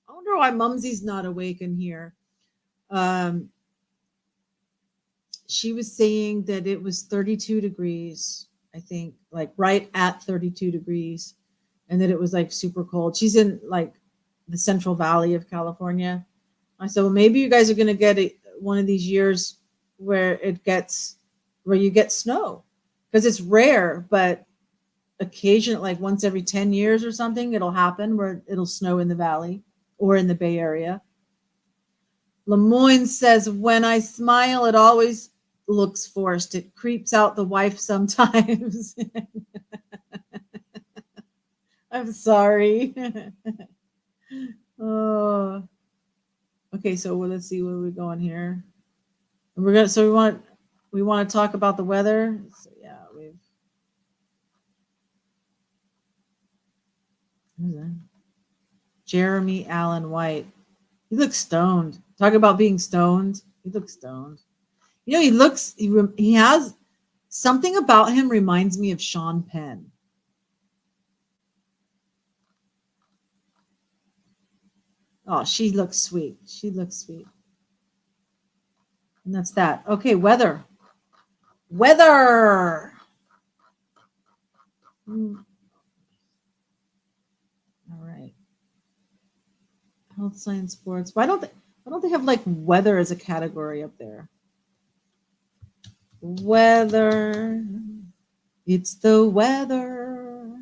A: I wonder why Mumsy's not awake in here. She was saying that it was 32 degrees, I think, like right at 32 degrees, and that it was like super cold. She's in like the Central Valley of California. I said, well, maybe you guys are going to get one of these years where you get snow, because it's rare, but occasionally, like once every 10 years or something, it'll happen where it'll snow in the valley or in the Bay Area. Lemoyne says, when I smile, it always looks forced. It creeps out the wife sometimes. I'm sorry. Oh, okay. So let's see where we're going here. We want to talk about the weather. So yeah, Jeremy Allen White. He looks stoned. Talk about being stoned. He looks stoned. He has something about him reminds me of Sean Penn. Oh, she looks sweet. She looks sweet. And that's that. Okay, weather. Weather. All right. Health, science, sports. Why don't they have like weather as a category up there? Weather. It's the weather.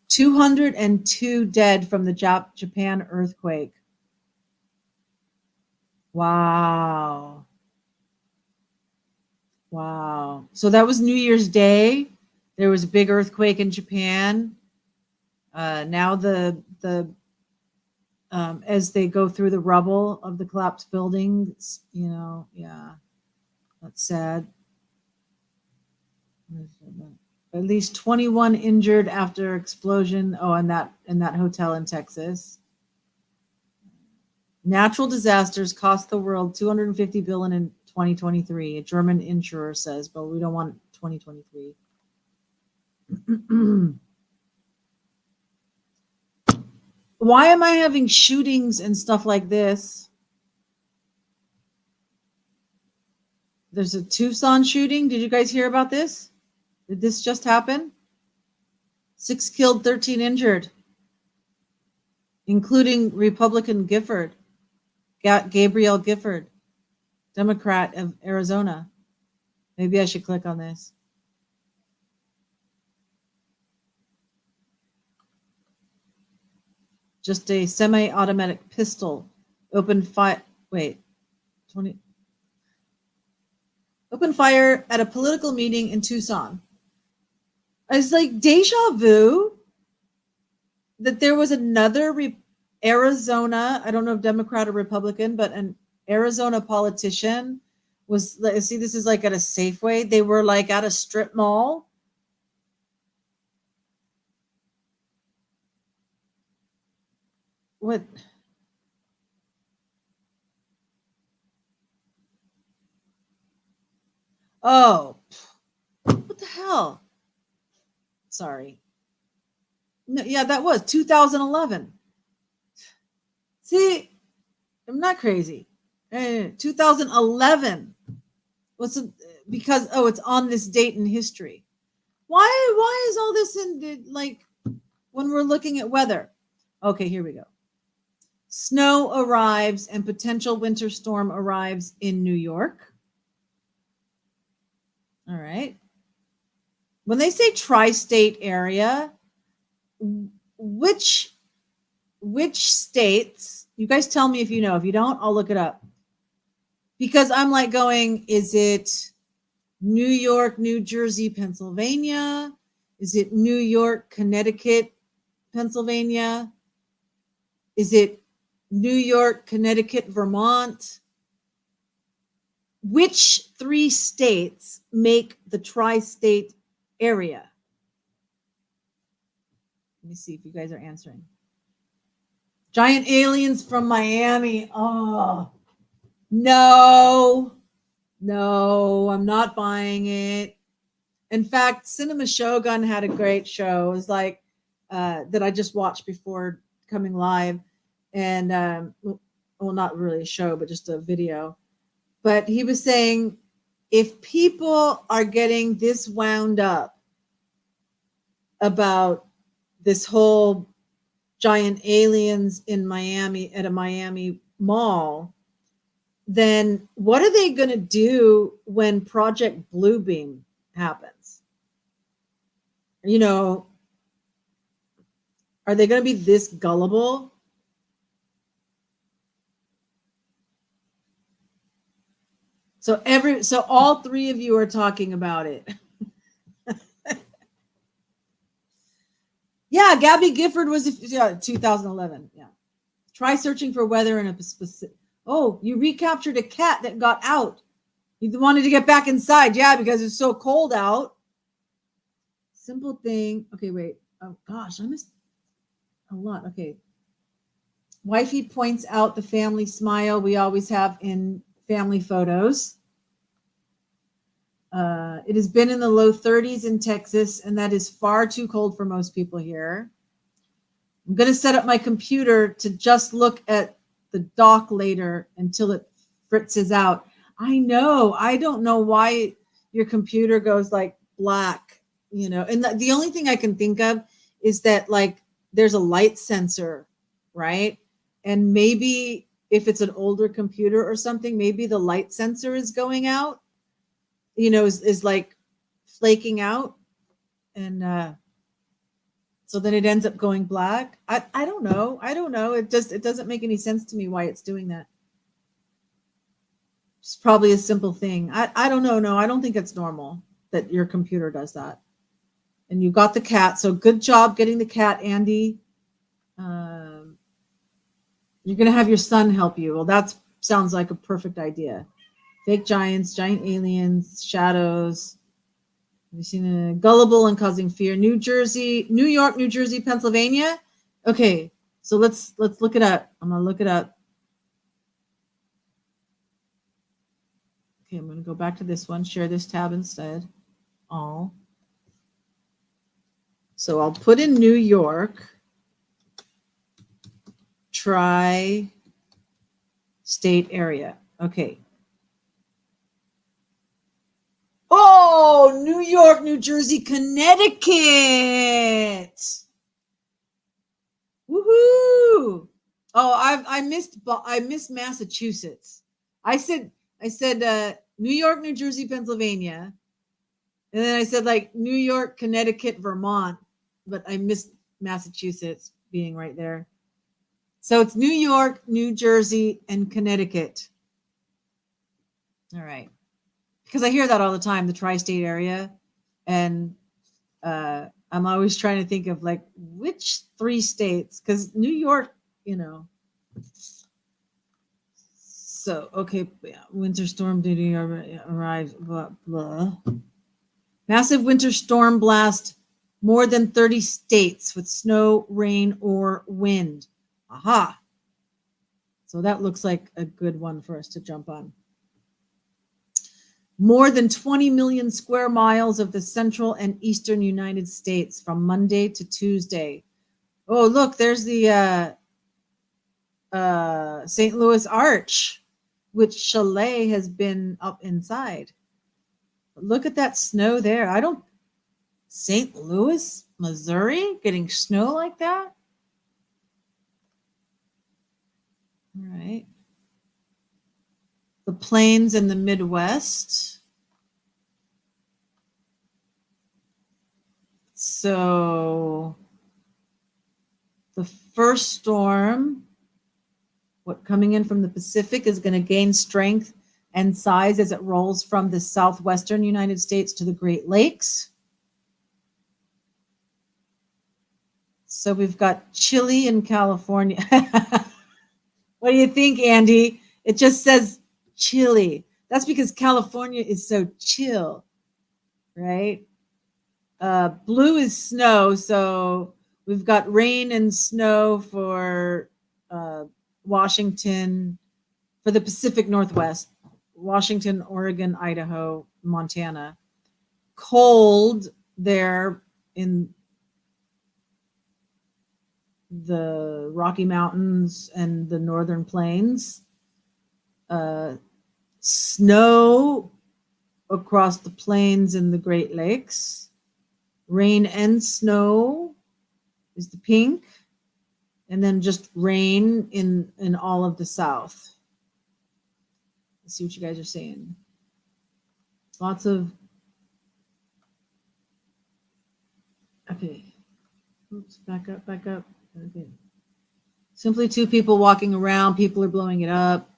A: 202 dead from the Japan earthquake. Wow. Wow. So that was New Year's Day. There was a big earthquake in Japan. Now as they go through the rubble of the collapsed buildings, yeah, that's sad. At least 21 injured after explosion. Oh, in that hotel in Texas. Natural disasters cost the world $250 billion in 2023. A German insurer says, but we don't want 2023. Why am I having shootings and stuff like this? There's a Tucson shooting. Did you guys hear about this? Did this just happen? 6 killed, 13 injured, including Republican Gifford. Gabriel Gifford, Democrat of Arizona. Maybe I should click on this. Just a semi-automatic pistol. Open fire. Wait, 20. Open fire at a political meeting in Tucson. It's like deja vu that there was another Arizona, I don't know if Democrat or Republican, but an Arizona politician was, see, this is like at a Safeway. They were like at a strip mall. What? Oh, what the hell? Sorry. No, yeah, that was 2011. See, I'm not crazy. 2011. What's it, because it's on this date in history. Why is all this in like when we're looking at weather? Okay, here we go. Snow arrives and potential winter storm arrives in New York. All right. When they say tri-state area, which states, you guys tell me if you know. If you don't, I'll look it up. Because I'm like going, is it New York, New Jersey, Pennsylvania? Is it New York, Connecticut, Pennsylvania? Is it New York, Connecticut, Vermont? Which 3 states make the tri-state area? Let me see if you guys are answering. Giant aliens from Miami. Oh, no, I'm not buying it. In fact, Cinema Shogun had a great show. It was like that I just watched before coming live. And, well, not really a show, but just a video. But he was saying, if people are getting this wound up about this whole giant aliens in Miami at a Miami mall, then what are they going to do when Project Bluebeam happens? You know, are they going to be this gullible? So all 3 of you are talking about it. Yeah, Gabby Gifford was 2011. Yeah. Try searching for weather in a specific. Oh, you recaptured a cat that got out. You wanted to get back inside. Yeah, because it's so cold out. Simple thing. Okay, wait. Oh, gosh, I missed a lot. Okay. Wifey points out the family smile we always have in family photos. It has been in the low 30s in Texas, and that is far too cold for most people here. I'm going to set up my computer to just look at the dock later until it fritzes out. I know. I don't know why your computer goes like black, you know. And the only thing I can think of is that like there's a light sensor, right? And maybe if it's an older computer or something, maybe the light sensor is going out, you know, is like flaking out. And so then it ends up going black. I don't know. It doesn't make any sense to me why it's doing that. It's probably a simple thing. I don't know. No, I don't think it's normal that your computer does that. And you got the cat. So good job getting the cat, Andy. You're going to have your son help you. Well, that sounds like a perfect idea. Fake giants, giant aliens, shadows. Have you seen a gullible and causing fear? New York, New Jersey, Pennsylvania. Okay, so let's look it up. I'm gonna look it up. Okay, I'm gonna go back to this one. Share this tab instead. All. So I'll put in New York. Tri-state area. Okay. Oh, New York, New Jersey, Connecticut. Woohoo! Oh, I missed Massachusetts. I said New York, New Jersey, Pennsylvania, and then I said like New York, Connecticut, Vermont, but I missed Massachusetts being right there. So it's New York, New Jersey, and Connecticut. All right, because I hear that all the time, the tri-state area, and I'm always trying to think of like which three states, because New York, you know. So okay, yeah, winter storm duty arrives. Blah blah. Massive winter storm blast more than 30 states with snow, rain, or wind. Aha. So that looks like a good one for us to jump on. More than 20 million square miles of the central and eastern United States from Monday to Tuesday. Oh, look, there's the St. Louis Arch, which Chalet has been up inside. Look at that snow there. I don't. St. Louis, Missouri, getting snow like that? All right. The plains in the Midwest. So the first storm, what coming in from the Pacific, is going to gain strength and size as it rolls from the southwestern United States to the Great Lakes. So we've got chilly in California. What do you think, Andy? It just says chilly. That's because California is so chill, right? Blue is snow, so we've got rain and snow for uh, Washington, for the Pacific Northwest, Washington, Oregon, Idaho, Montana. Cold there in the Rocky Mountains and the Northern Plains. Snow across the plains and the Great Lakes. Rain and snow is the pink, and then just rain in all of the South. Let's see what you guys are saying. Lots of okay. Oops, back up, back up. Okay. Simply two people walking around. People are blowing it up.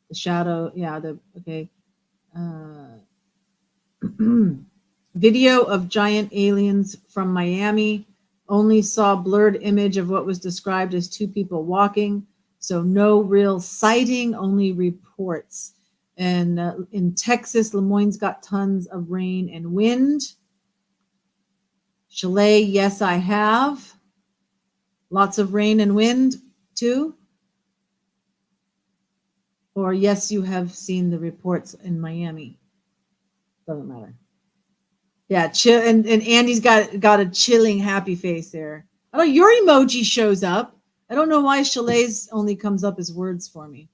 A: The shadow, yeah. The okay. Video of giant aliens from Miami. Only saw blurred image of what was described as two people walking. So no real sighting, only reports. And in Texas, Lemoyne's got tons of rain and wind. Chalet, yes, I have. Lots of rain and wind too. Or yes, you have seen the reports in Miami. Doesn't matter. Yeah, chill. And Andy's got a chilling happy face there. Oh, your emoji shows up. I don't know why Chalet's only comes up as words for me.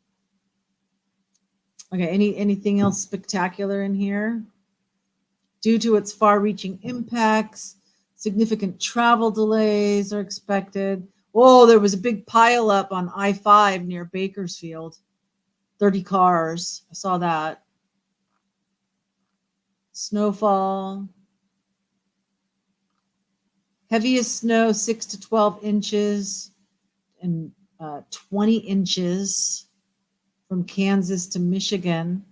A: Okay, anything else spectacular in here? Due to its far-reaching impacts, significant travel delays are expected. Oh, there was a big pileup on I-5 near Bakersfield. 30 cars. I saw that. Snowfall. Heaviest snow, 6 to 12 inches, and 20 inches from Kansas to Michigan.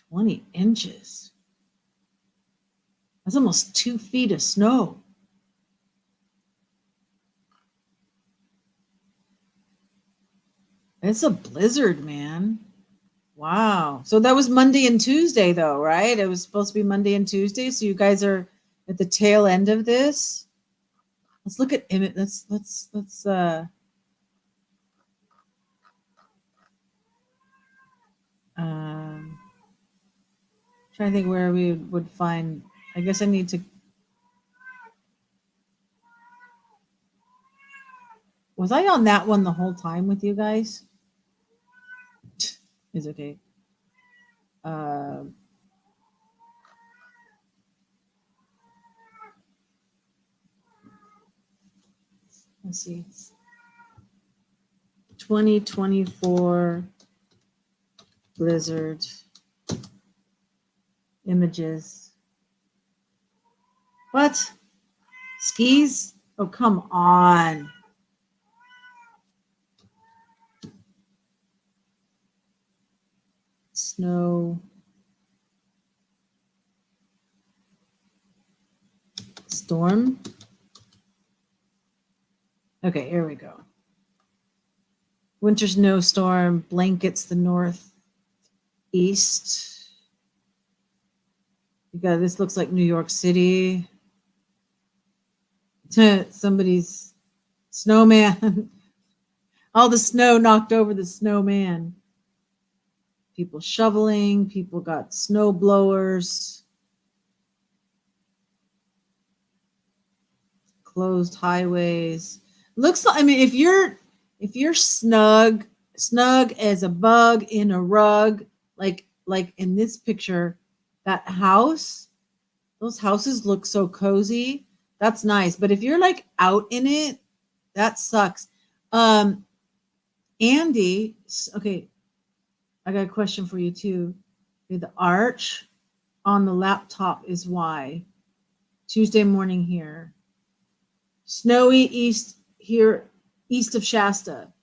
A: 20 inches. That's almost 2 feet of snow. It's a blizzard, man. Wow. So that was Monday and Tuesday, though, right? It was supposed to be Monday and Tuesday. So you guys are at the tail end of this. Let's look at image. Let's trying to think where we would find. I guess I need to. Was I on that one the whole time with you guys? Is okay. Uh, Let's see. 2024 blizzard images. What? Skis? Oh, come on. Snow. Storm. Okay, here we go. Winter snowstorm blankets the northeast. You got this looks like New York City. Somebody's snowman. All the snow knocked over the snowman. People shoveling, people got snow blowers. Closed highways. Looks like, I mean, if you're snug as a bug in a rug, like in this picture, that house, those houses look so cozy. That's nice. But if you're like out in it, that sucks. Andy, okay, I got a question for you too. The arch on the laptop is why. Tuesday morning here. Snowy east here, east of Shasta.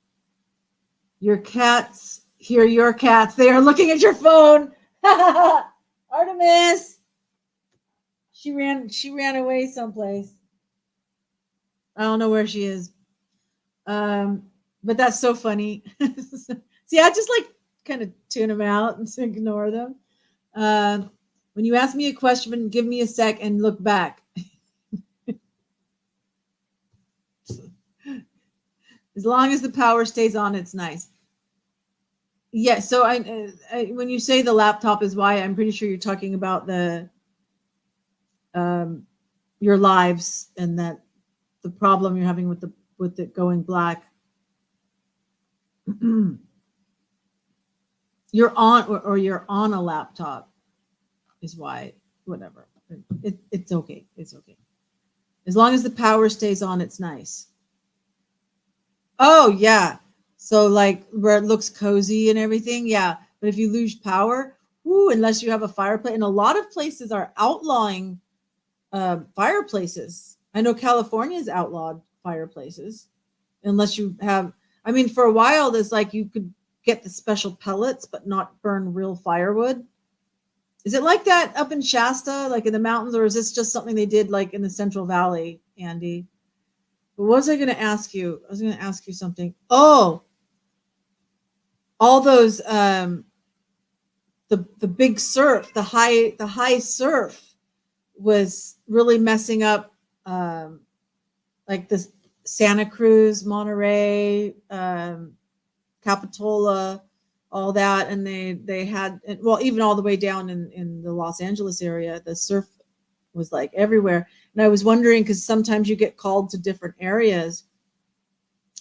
A: Your cats, hear your cats. They are looking at your phone. Artemis. She ran away someplace. I don't know where she is. But that's so funny. See, I just like kind of tune them out and ignore them. When you ask me a question, give me a sec and look back. As long as the power stays on, it's nice. Yeah, so I when you say the laptop is why, I'm pretty sure you're talking about the your lives and that the problem you're having with it going black. You're on a laptop is why, whatever. It's okay. It's okay. As long as the power stays on, it's nice. Oh yeah. So like where it looks cozy and everything, yeah. But if you lose power, unless you have a fireplace, and a lot of places are outlawing fireplaces. I know California's outlawed fireplaces, unless you have. I mean, for a while, there's like you could get the special pellets, but not burn real firewood. Is it like that up in Shasta, like in the mountains, or is this just something they did like in the Central Valley, Andy? But what was I going to ask you? I was going to ask you something. Oh, all those the big surf, the high surf was really messing up like this Santa Cruz, Monterey, Capitola, all that, and they had, well, even all the way down in the Los Angeles area, the surf was like everywhere. And I was wondering, because sometimes you get called to different areas,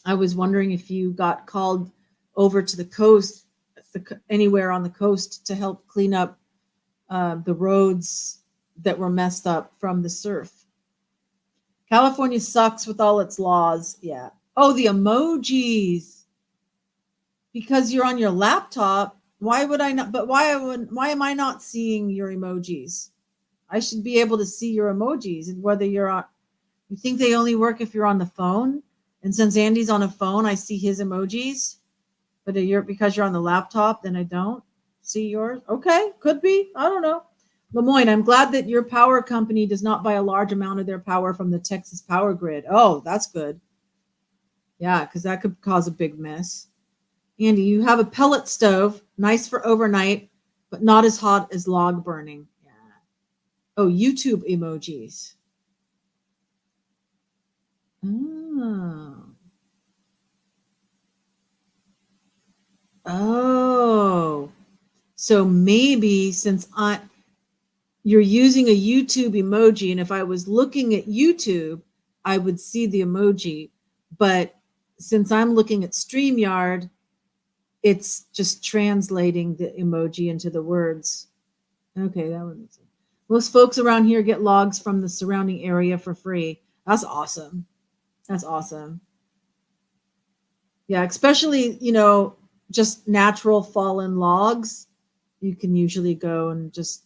A: I was wondering if you got called over to the coast, anywhere on the coast, to help clean up the roads that were messed up from the surf. California sucks with all its laws. Yeah. Oh, the emojis. Because you're on your laptop, why would I not? But why am I not seeing your emojis? I should be able to see your emojis, and whether you're on. You think they only work if you're on the phone? And since Andy's on a phone, I see his emojis. But because you're on the laptop, then I don't see yours. Okay, could be. I don't know. Lemoyne, I'm glad that your power company does not buy a large amount of their power from the Texas power grid. Oh, that's good. Yeah, because that could cause a big mess. Andy, you have a pellet stove, nice for overnight, but not as hot as log burning. Yeah. Oh, YouTube emojis. Oh. So maybe since you're using a YouTube emoji, and if I was looking at YouTube, I would see the emoji. But since I'm looking at StreamYard, it's just translating the emoji into the words. Okay, that would make sense. Most folks around here get logs from the surrounding area for free. That's awesome. That's awesome. Yeah, especially, just natural fallen logs. You can usually go and just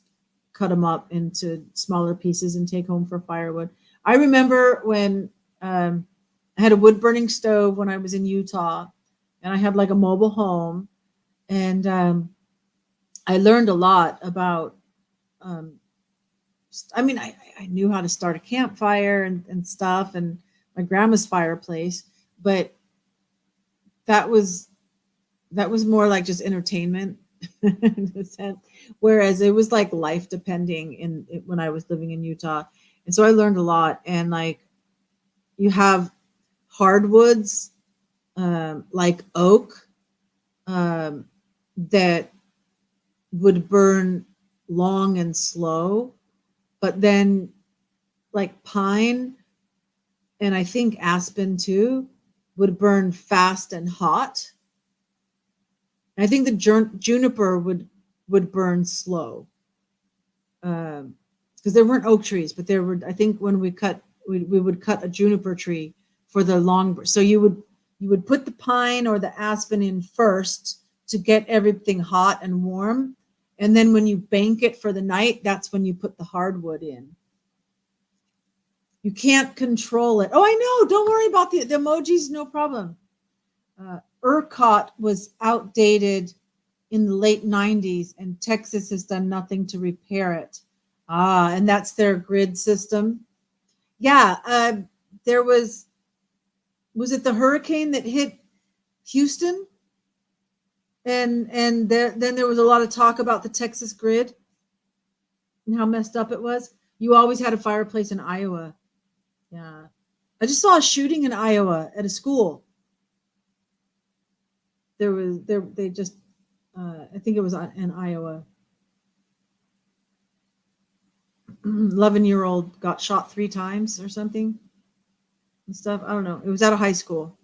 A: cut them up into smaller pieces and take home for firewood. I remember when I had a wood burning stove when I was in Utah, and I had like a mobile home, and I learned a lot about. Um, I knew how to start a campfire and stuff, and my grandma's fireplace, but that was that was more like just entertainment in a sense. Whereas it was like life depending when I was living in Utah. And so I learned a lot. And like you have hardwoods, like oak, um, that would burn long and slow, but then like pine and I think aspen too would burn fast and hot. I think the juniper would burn slow, because there weren't oak trees, but there were. I think when we would cut a juniper tree for the long. So you would put the pine or the aspen in first to get everything hot and warm, and then when you bank it for the night, that's when you put the hardwood in. You can't control it. Oh, I know. Don't worry about the emojis. No problem. ERCOT was outdated in the late 90s, and Texas has done nothing to repair it. And that's their grid system. Yeah, there was it the hurricane that hit Houston? And then there was a lot of talk about the Texas grid and how messed up it was. You always had a fireplace in Iowa. Yeah. I just saw a shooting in Iowa at a school. They just I think it was in Iowa. 11-year-old got shot 3 times or something and stuff. I don't know. It was at a high school,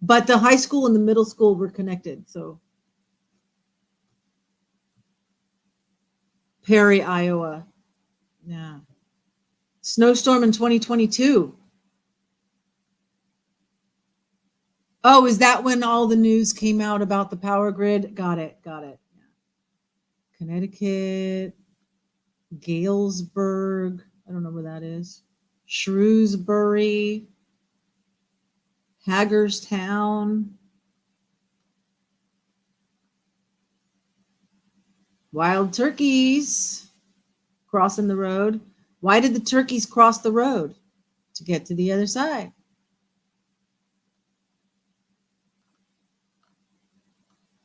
A: but the high school and the middle school were connected. So Perry, Iowa. Yeah. Snowstorm in 2022. Oh, is that when all the news came out about the power grid? Got it. Got it. Yeah. Connecticut, Galesburg. I don't know where that is. Shrewsbury, Hagerstown, wild turkeys crossing the road. Why did the turkeys cross the road? To get to the other side.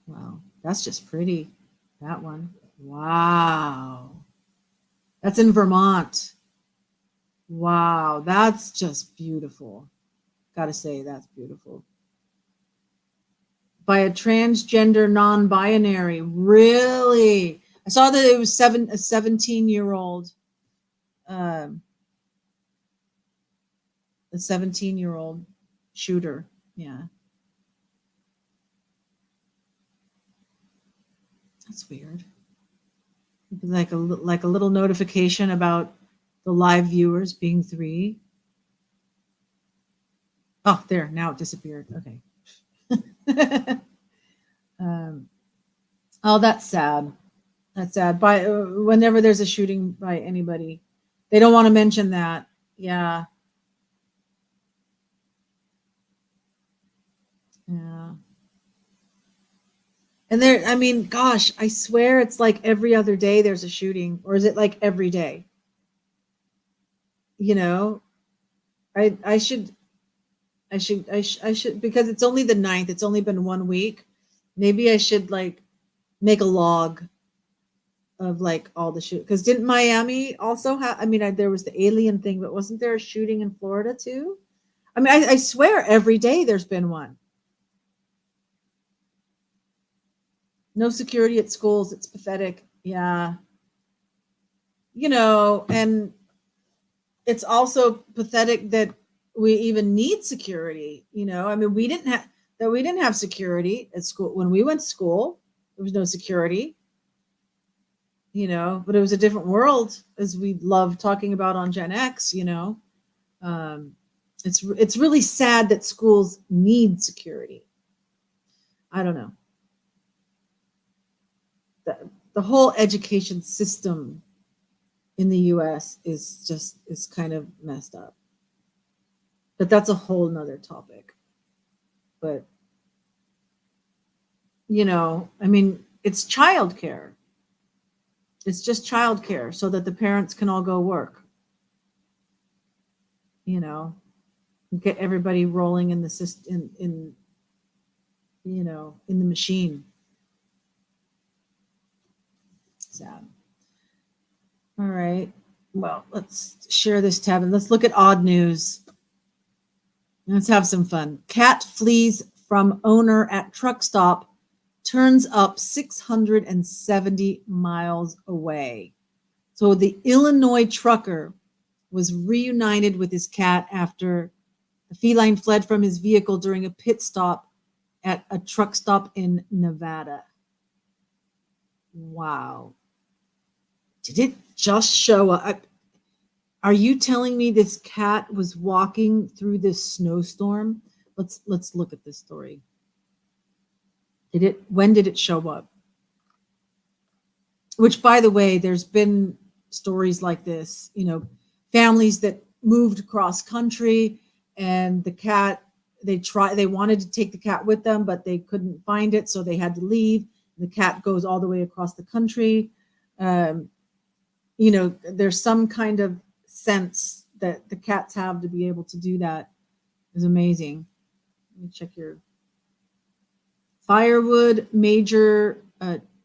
A: Wow, that's just pretty. That one. Wow. That's in Vermont. Wow, that's just beautiful. Gotta say, that's beautiful. By a transgender non-binary. Really? I saw that it was a 17-year-old. Um, a 17-year-old shooter. Yeah. That's weird. Like a little notification about the live viewers being 3. Oh, there, now it disappeared. Okay. um, oh, that's sad. That's sad. By whenever there's a shooting by anybody, they don't want to mention that. Yeah. Yeah. And there, I mean, gosh, I swear it's like every other day there's a shooting, or is it like every day? You know, I should I should, because it's only the 9th. It's only been 1 week. Maybe I should like make a log of like all the shoot, because didn't Miami also have? I mean, there was the alien thing, but wasn't there a shooting in Florida too? I mean, I swear every day there's been one. No security at schools. It's pathetic. Yeah. And it's also pathetic that we even need security. I mean, we didn't have security at school when we went to school. There was no security. But it was a different world, as we love talking about on Gen X. Um, it's really sad that schools need security. I don't know. The whole education system in the US is kind of messed up. But that's a whole nother topic. But I mean, it's childcare. It's just childcare so that the parents can all go work. Get everybody rolling in the system in the machine. Sad. All right. Well, let's share this tab and let's look at odd news. Let's have some fun. Cat flees from owner at truck stop, turns up 670 miles away. So the Illinois trucker was reunited with his cat after the feline fled from his vehicle during a pit stop at a truck stop in Nevada. Wow. Did it just show up? Are you telling me this cat was walking through this snowstorm? Let's look at this story. When did it show up? Which, by the way, there's been stories like this, families that moved across country and the cat, they wanted to take the cat with them, but they couldn't find it, so they had to leave. The cat goes all the way across the country. There's some kind of sense that the cats have to be able to do that. Is amazing. Let me check your firewood, major,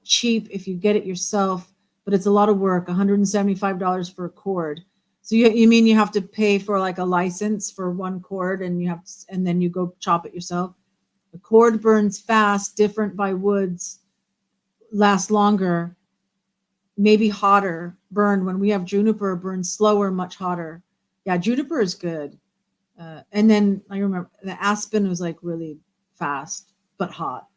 A: cheap if you get it yourself, but it's a lot of work. $175 for a cord. So you mean you have to pay for like a license for one cord, and then you go chop it yourself? The cord burns fast, different by woods, lasts longer, maybe hotter. Burn when we have juniper, burns slower, much hotter. Yeah, juniper is good. And then I remember the aspen was like really fast but hot.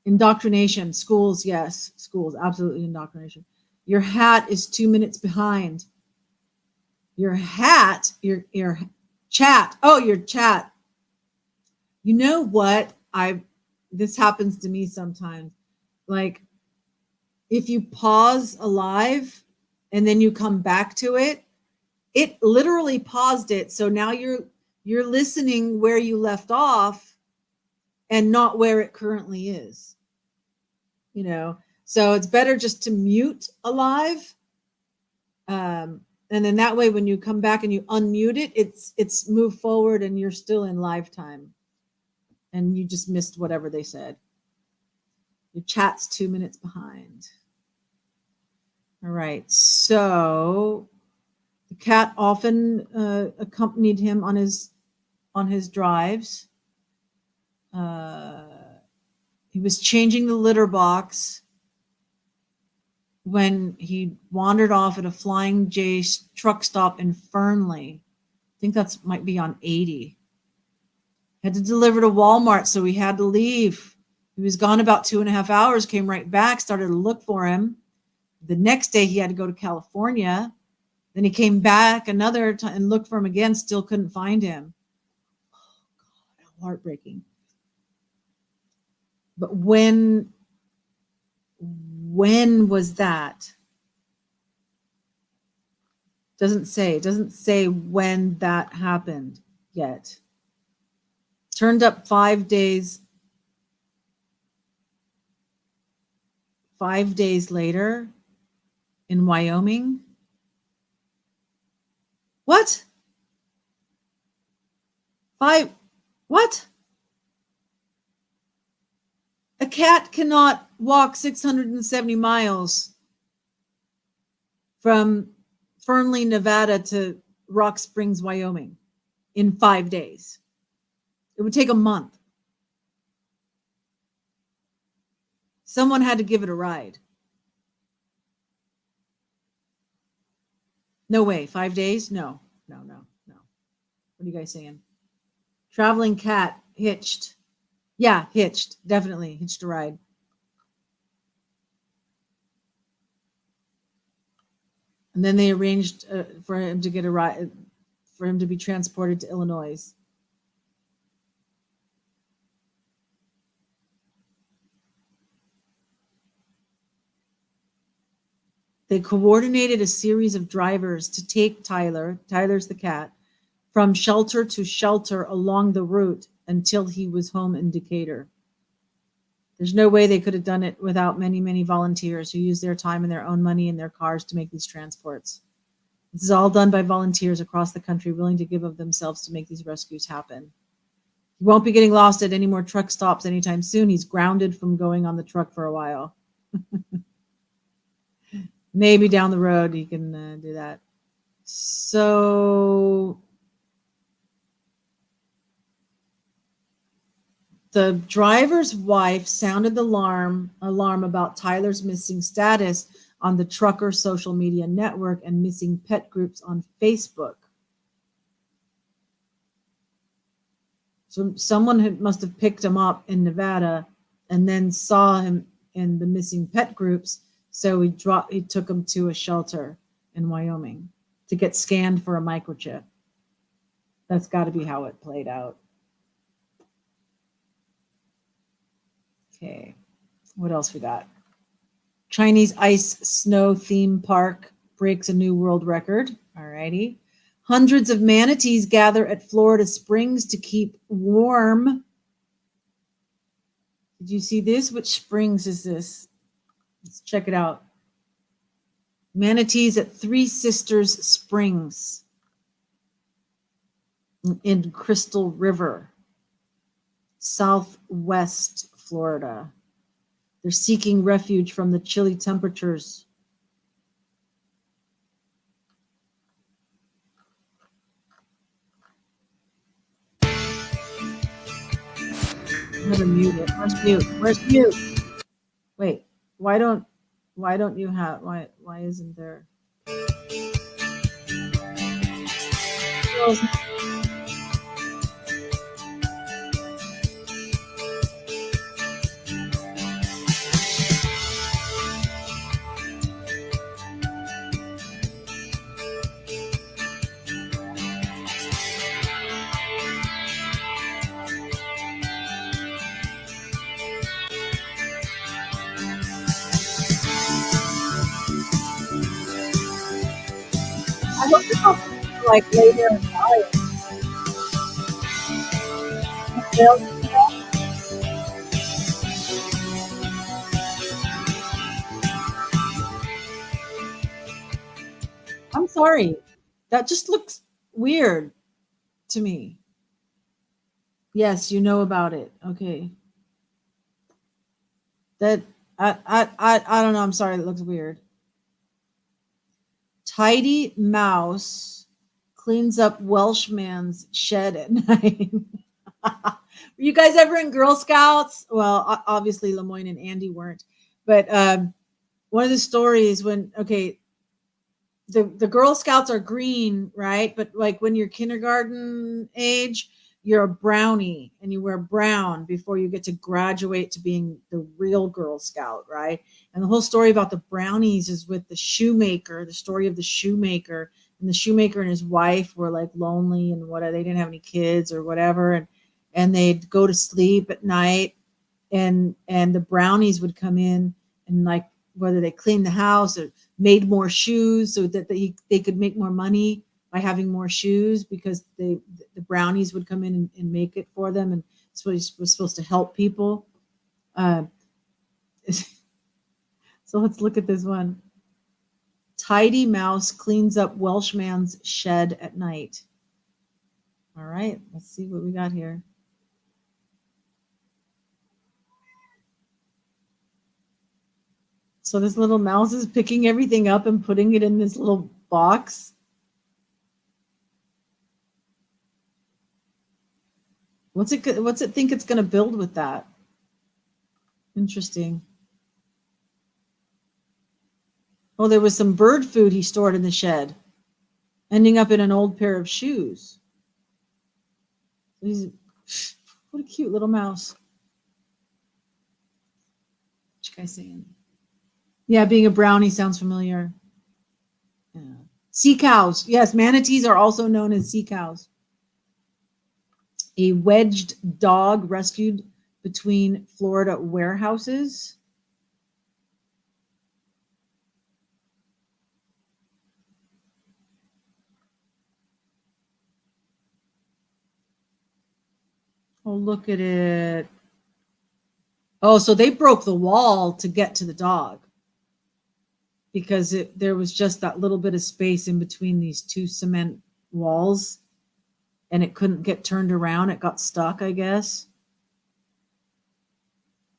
A: Indoctrination, schools, yes, schools, absolutely indoctrination. Your hat is 2 minutes behind. Your hat, your chat. Oh, your chat. You know what? This happens to me sometimes. Like if you pause a live and then you come back to it, it literally paused it. So now you're listening where you left off and not where it currently is. So it's better just to mute a live. And then that way, when you come back and you unmute it, it's moved forward and you're still in live time. And you just missed whatever they said. Your chat's 2 minutes behind. All right. So the cat often accompanied him on his drives. He was changing the litter box when he wandered off at a Flying J truck stop in Fernley. I think that's might be on 80. Had to deliver to Walmart, so he had to leave. He was gone about 2.5 hours, came right back, started to look for him. The next day he had to go to California. Then he came back another time and looked for him again, still couldn't find him. Oh God, how heartbreaking. But when was that? Doesn't say when that happened yet. Turned up 5 days. 5 days later in Wyoming. What? What? A cat cannot walk 670 miles from Fernley, Nevada to Rock Springs, Wyoming in 5 days. It would take a month. Someone had to give it a ride. No way. 5 days? No. What are you guys saying? Traveling cat hitched. Yeah, hitched. Definitely hitched a ride. And then they arranged for him to get a ride, for him to be transported to Illinois. They coordinated a series of drivers to take Tyler's the cat, from shelter to shelter along the route until he was home in Decatur. There's no way they could have done it without many, many volunteers who use their time and their own money and their cars to make these transports. This is all done by volunteers across the country willing to give of themselves to make these rescues happen. He won't be getting lost at any more truck stops anytime soon. He's grounded from going on the truck for a while. Maybe down the road he can do that. So the driver's wife sounded the alarm about Tyler's missing status on the trucker social media network and missing pet groups on Facebook. So someone must have picked him up in Nevada and then saw him in the missing pet groups. So he took him to a shelter in Wyoming to get scanned for a microchip. That's got to be how it played out. Okay, what else we got? Chinese ice snow theme park breaks a new world record. All righty. Hundreds of manatees gather at Florida Springs to keep warm. Did you see this? Which springs is this? Let's check it out. Manatees at Three Sisters Springs in Crystal River, southwest Florida. They're seeking refuge from the chilly temperatures. I'm gonna mute it. Where's mute? Where's mute? Wait, why don't you have why isn't there? I hope it's not like later in life. I'm sorry. That just looks weird to me. Yes, you know about it. Okay. That I don't know. I'm sorry. That looks weird. Tidy mouse cleans up Welshman's shed at night. Were you guys ever in Girl Scouts? Well, obviously Lemoyne and Andy weren't, but one of the stories when the Girl Scouts are green, right? But like when you're kindergarten age, you're a brownie and you wear brown before you get to graduate to being the real Girl Scout, right? And the whole story about the brownies is with the shoemaker, the story of the shoemaker. And the shoemaker and his wife were like lonely and they didn't have any kids or whatever. And they'd go to sleep at night and the brownies would come in and like whether they cleaned the house or made more shoes so that they could make more money by having more shoes because the brownies would come in and make it for them. And so it was supposed to help people. So let's look at this one. Tidy mouse cleans up Welshman's shed at night. All right, let's see what we got here. So this little mouse is picking everything up and putting it in this little box. What's it think it's going to build with that? Interesting. Oh, there was some bird food he stored in the shed, ending up in an old pair of shoes. What a cute little mouse. What you guys saying? Yeah, being a brownie sounds familiar. Yeah. Sea cows. Yes, manatees are also known as sea cows. A wedged dog rescued between Florida warehouses. Oh, look at it. Oh, so they broke the wall to get to the dog because there was just that little bit of space in between these two cement walls and it couldn't get turned around. It got stuck, I guess.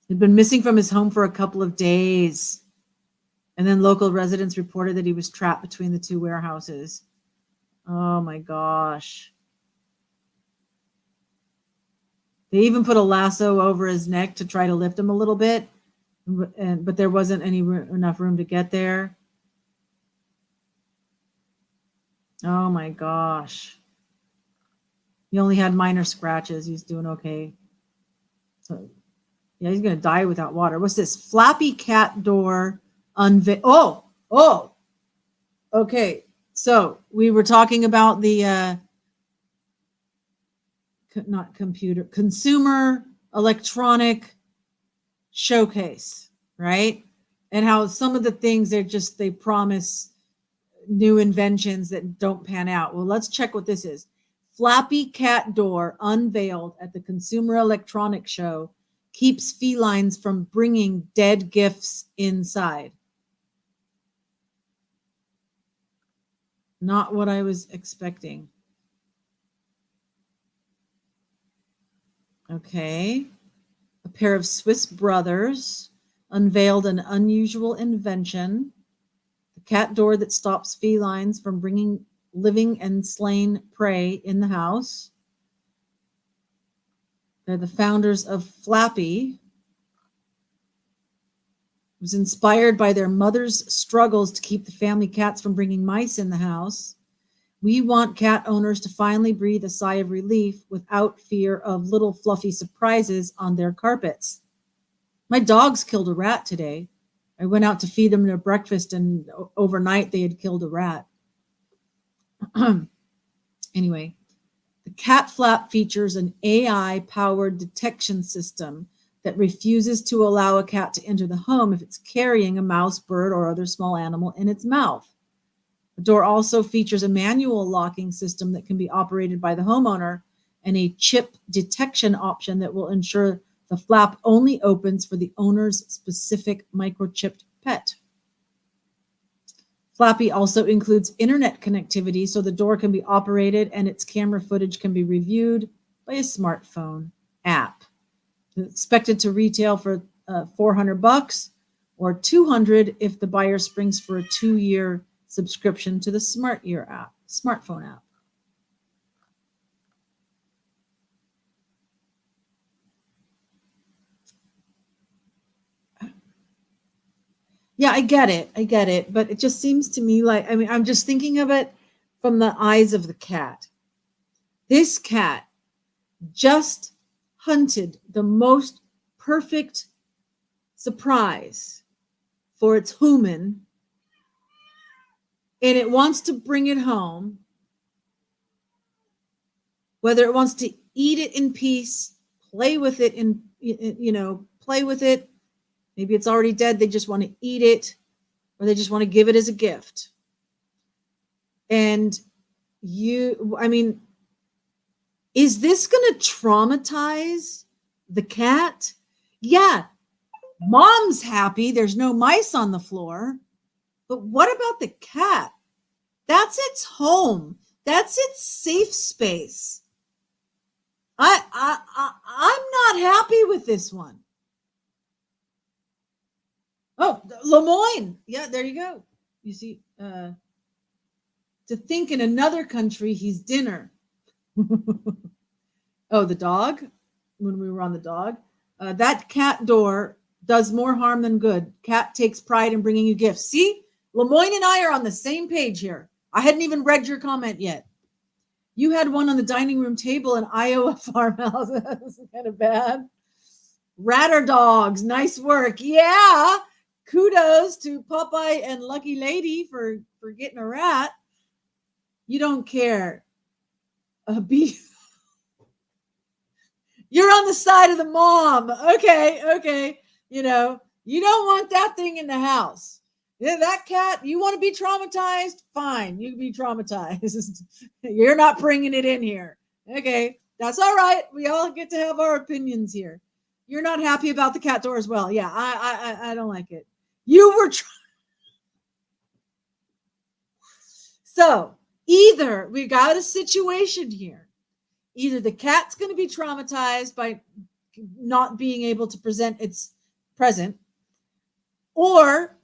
A: He'd been missing from his home for a couple of days. And then local residents reported that he was trapped between the two warehouses. Oh my gosh. They even put a lasso over his neck to try to lift him a little bit, but there wasn't enough room to get there. Oh my gosh. He only had minor scratches. He's doing okay. So, yeah, he's going to die without water. What's this? Flappy cat door unveiled. Oh. Okay. So we were talking about the consumer electronic showcase, right? And how some of the things they promise new inventions that don't pan out. Well, let's check what this is. Flappy cat door unveiled at the Consumer Electronics Show keeps felines from bringing dead gifts inside. Not what I was expecting. Okay. A pair of Swiss brothers unveiled an unusual invention, the cat door that stops felines from bringing living and slain prey in the house. They're the founders of Flappy. It was inspired by their mother's struggles to keep the family cats from bringing mice in the house. We want cat owners to finally breathe a sigh of relief without fear of little fluffy surprises on their carpets. My dogs killed a rat today. I went out to feed them their breakfast, and overnight they had killed a rat. Anyway, the cat flap features an AI-powered detection system that refuses to allow a cat to enter the home if it's carrying a mouse, bird, or other small animal in its mouth. The door also features a manual locking system that can be operated by the homeowner and a chip detection option that will ensure the flap only opens for the owner's specific microchipped pet. Flappy also includes internet connectivity so the door can be operated and its camera footage can be reviewed by a smartphone app. It's expected to retail for $400 or $200 if the buyer springs for a 2-year subscription to the smartphone app. Yeah, I get it, but it just seems to me like, I'm just thinking of it from the eyes of the cat. This cat just hunted the most perfect surprise for its human, and it wants to bring it home, whether it wants to eat it in peace, play with it, play with it. Maybe it's already dead. They just want to eat it, or they just want to give it as a gift. And is this going to traumatize the cat? Yeah, mom's happy. There's no mice on the floor. But what about the cat? That's its home. That's its safe space. I'm not happy with this one. Oh, Lemoyne. Yeah, there you go. You see, to think in another country, he's dinner. Oh, the dog? When we were on the dog. That cat door does more harm than good. Cat takes pride in bringing you gifts. See, Lemoyne and I are on the same page here. I hadn't even read your comment yet. You had one on the dining room table in Iowa farmhouse. That's kind of bad. Ratter dogs. Nice work. Yeah. Kudos to Popeye and Lucky Lady for getting a rat. You don't care. You're on the side of the mom. Okay. You don't want that thing in the house. Yeah, that cat, you want to be traumatized? Fine, you can be traumatized. You're not bringing it in here. Okay, That's all right. We all get to have our opinions here. You're not happy about the cat door as well. Yeah, I don't like it. You were so either we got a situation here. Either the cat's going to be traumatized by not being able to present its present, or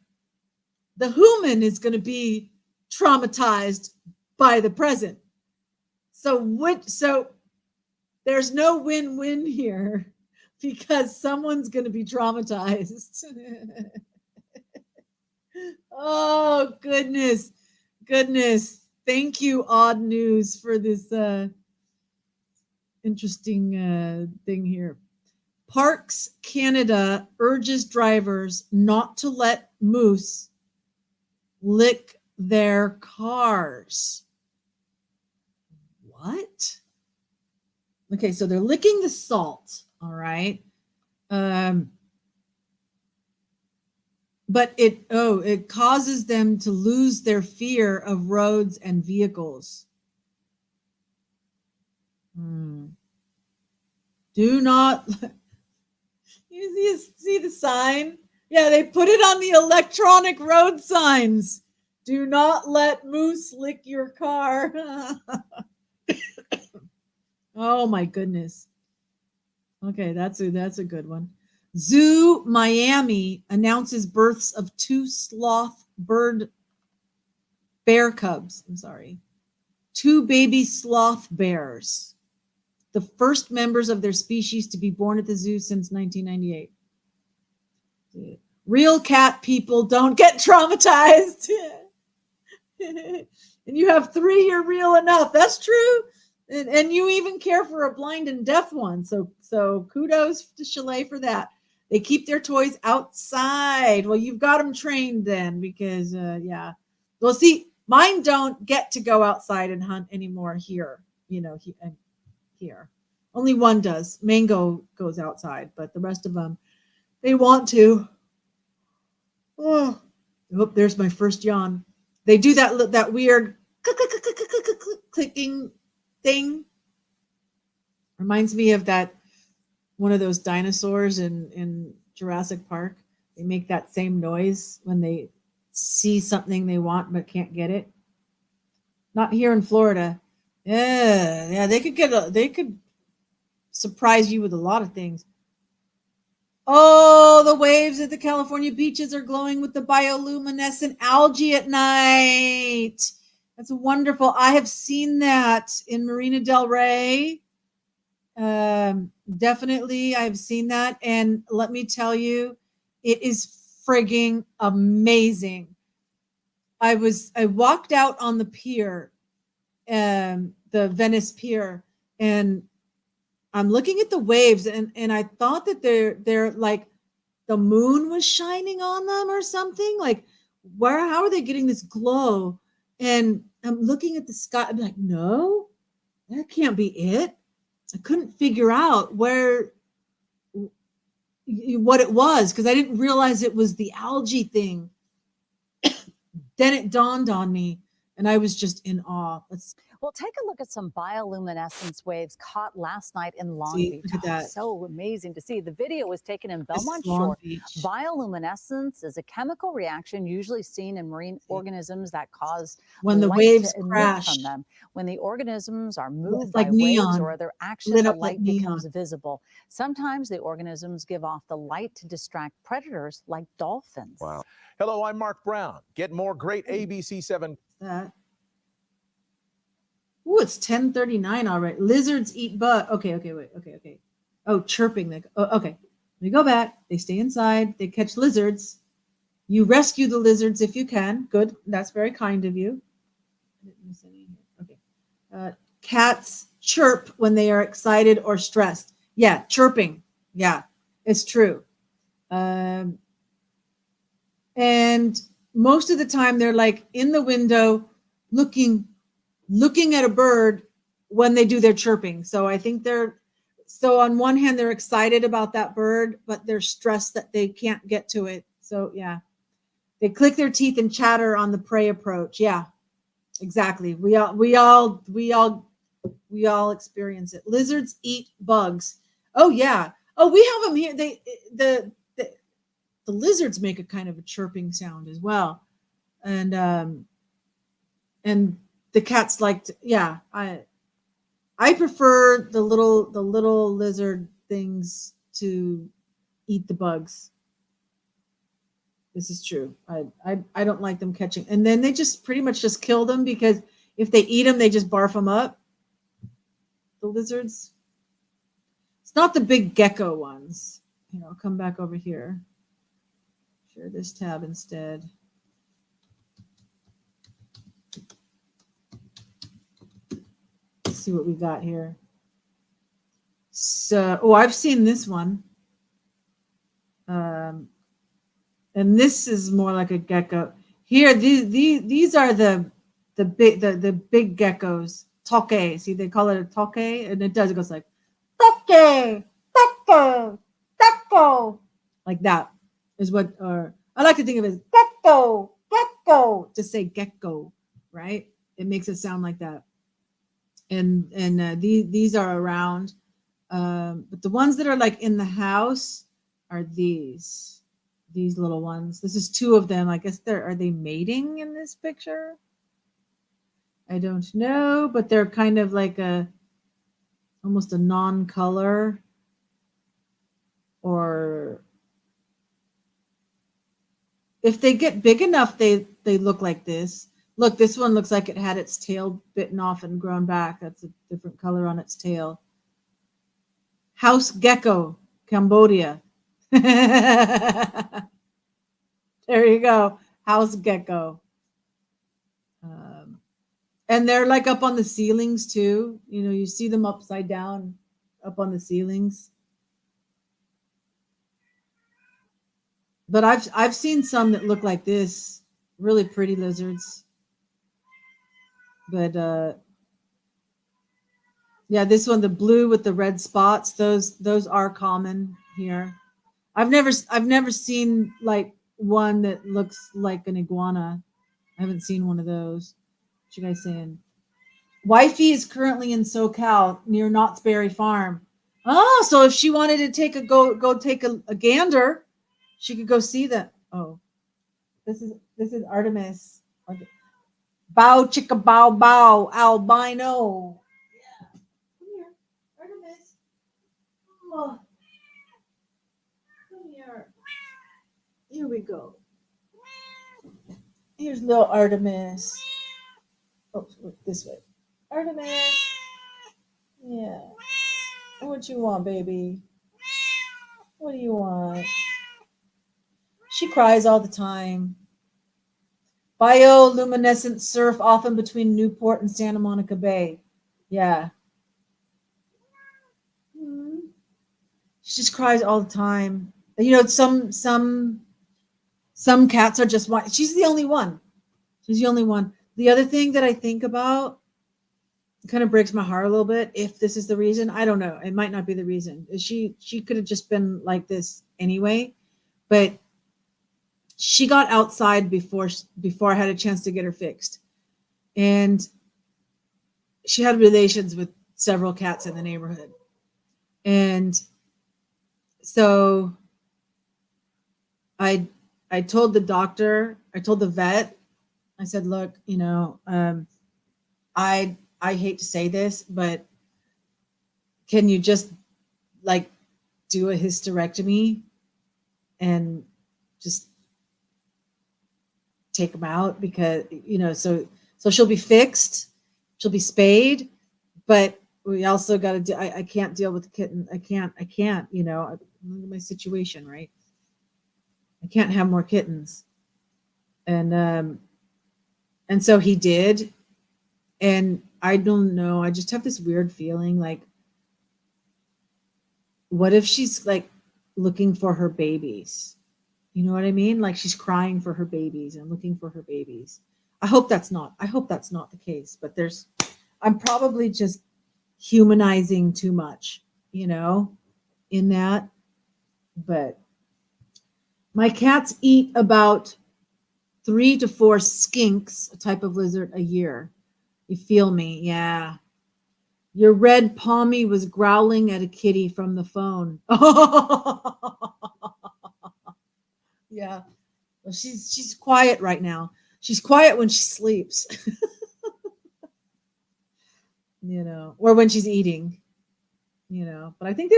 A: the human is going to be traumatized by the present. So there's no win-win here because someone's going to be traumatized. Oh, goodness. Thank you, Odd News, for this interesting thing here. Parks Canada urges drivers not to let moose lick their cars. What? Okay, so they're licking the salt, all right? But it causes them to lose their fear of roads and vehicles. Do not. You see the sign? Yeah, they put it on the electronic road signs. Do not let moose lick your car. Oh my goodness. Okay, that's a good one. Zoo Miami announces births of 2 sloth bear cubs. I'm sorry. 2 baby sloth bears. The first members of their species to be born at the zoo since 1998. Real cat people don't get traumatized. And you have 3, you're real enough. That's true. And you even care for a blind and deaf one. So kudos to Chalet for that. They keep their toys outside. Well, you've got them trained then because, yeah. Well, see, mine don't get to go outside and hunt anymore here. Here. Only one does. Mango goes outside, but the rest of them, they want to. Oh, there's my first yawn. They do that weird clicking thing. Reminds me of that one of those dinosaurs in Jurassic Park. They make that same noise when they see something they want but can't get it. Not here in Florida. Yeah, they could surprise you with a lot of things. Oh, the waves at the California beaches are glowing with the bioluminescent algae at night. That's wonderful. I have seen that in Marina del Rey. Definitely, I've seen that. And let me tell you, it is frigging amazing. I walked out on the pier, the Venice Pier, and I'm looking at the waves, and I thought that they're like the moon was shining on them or something. Like, how are they getting this glow? And I'm looking at the sky. I'm like, no, that can't be it. I couldn't figure out what it was because I didn't realize it was the algae thing. Then it dawned on me, and I was just in awe.
B: Well, take a look at some bioluminescence waves caught last night in Long Beach.
A: Look at that.
B: So amazing to see. The video was taken in Belmont Shore. Bioluminescence is a chemical reaction usually seen in marine organisms that cause
A: when the waves crash
B: from them. When the organisms are moved
A: like
B: by
A: neon,
B: waves or other action, the light becomes visible. Sometimes the organisms give off the light to distract predators like dolphins.
C: Wow. Hello, I'm Mark Brown. Get more great ABC 7.
A: Ooh, it's 10:39 already. Lizards eat bug. Okay. Okay. Oh, chirping. Okay. Let me go back. They stay inside. They catch lizards. You rescue the lizards if you can. Good. That's very kind of you. I didn't miss any here. Okay. Cats chirp when they are excited or stressed. Yeah, chirping. Yeah, it's true. And most of the time they're like in the window looking at a bird when they do their chirping. So I think so on one hand, they're excited about that bird, but they're stressed that they can't get to it. So yeah, they click their teeth and chatter on the prey approach. Yeah, exactly. We all We all experience it. Lizards eat bugs. Oh yeah. Oh, we have them here. The lizards make a kind of a chirping sound as well, and the cats like to, yeah. I prefer the little lizard things to eat the bugs. This is true. I don't like them catching, and then they just pretty much just kill them, because if they eat them, they just barf them up. The lizards. It's not the big gecko ones. Come back over here. Share this tab instead. Let's see what we got here. So, I've seen this one. And this is more like a gecko. Here, these are the big geckos. Toke. See, they call it a toke, and it goes like toke, toke, toke, like that is what. Or I like to think of it as gecko, gecko. To say gecko, right? It makes it sound like that. And these are around, but the ones that are like in the house are these little ones. This is two of them. I guess are they mating in this picture? I don't know, but they're kind of like almost a non-color, or if they get big enough, they look like this. Look, this one looks like it had its tail bitten off and grown back. That's a different color on its tail. House gecko, Cambodia. There you go. House gecko. And they're like up on the ceilings too. You see them upside down up on the ceilings. But I've seen some that look like this, really pretty lizards. But yeah, this one, the blue with the red spots, those are common here. I've never seen like one that looks like an iguana. I haven't seen one of those. What you guys saying? Wifey is currently in SoCal near Knott's Berry Farm. Oh, so if she wanted to go take a gander, she could go see that. Oh, this is Artemis. Okay. Bow chicka bow bow albino. Yeah. Come here, Artemis. Oh. Come here. Here we go. Here's little Artemis. Oh, this way. Artemis. Yeah. What you want, baby? What do you want? She cries all the time. Bioluminescent surf often between Newport and Santa Monica Bay. Yeah. She just cries all the time. Some cats are just one. She's the only one. She's the only one. The other thing that I think about, it kind of breaks my heart a little bit. If this is the reason, I don't know. It might not be the reason. She could have just been like this anyway, but she got outside before I had a chance to get her fixed, and she had relations with several cats in the neighborhood, and so I told the doctor, I told the vet, I said, look, I hate to say this, but can you just like do a hysterectomy and just take them out, because so she'll be fixed, she'll be spayed, but we also got to do. I can't deal with the kitten. I can't. Look at my situation, right? I can't have more kittens, and so he did, and I don't know. I just have this weird feeling like, what if she's like looking for her babies? You know what I mean? Like she's crying for her babies and looking for her babies. I hope that's not the case, but I'm probably just humanizing too much, in that. But my cats eat about 3 to 4 skinks, a type of lizard, a year. You feel me? Yeah. Your red Pommy was growling at a kitty from the phone. Yeah. Well, she's quiet right now. She's quiet when she sleeps. Or when she's eating. But I think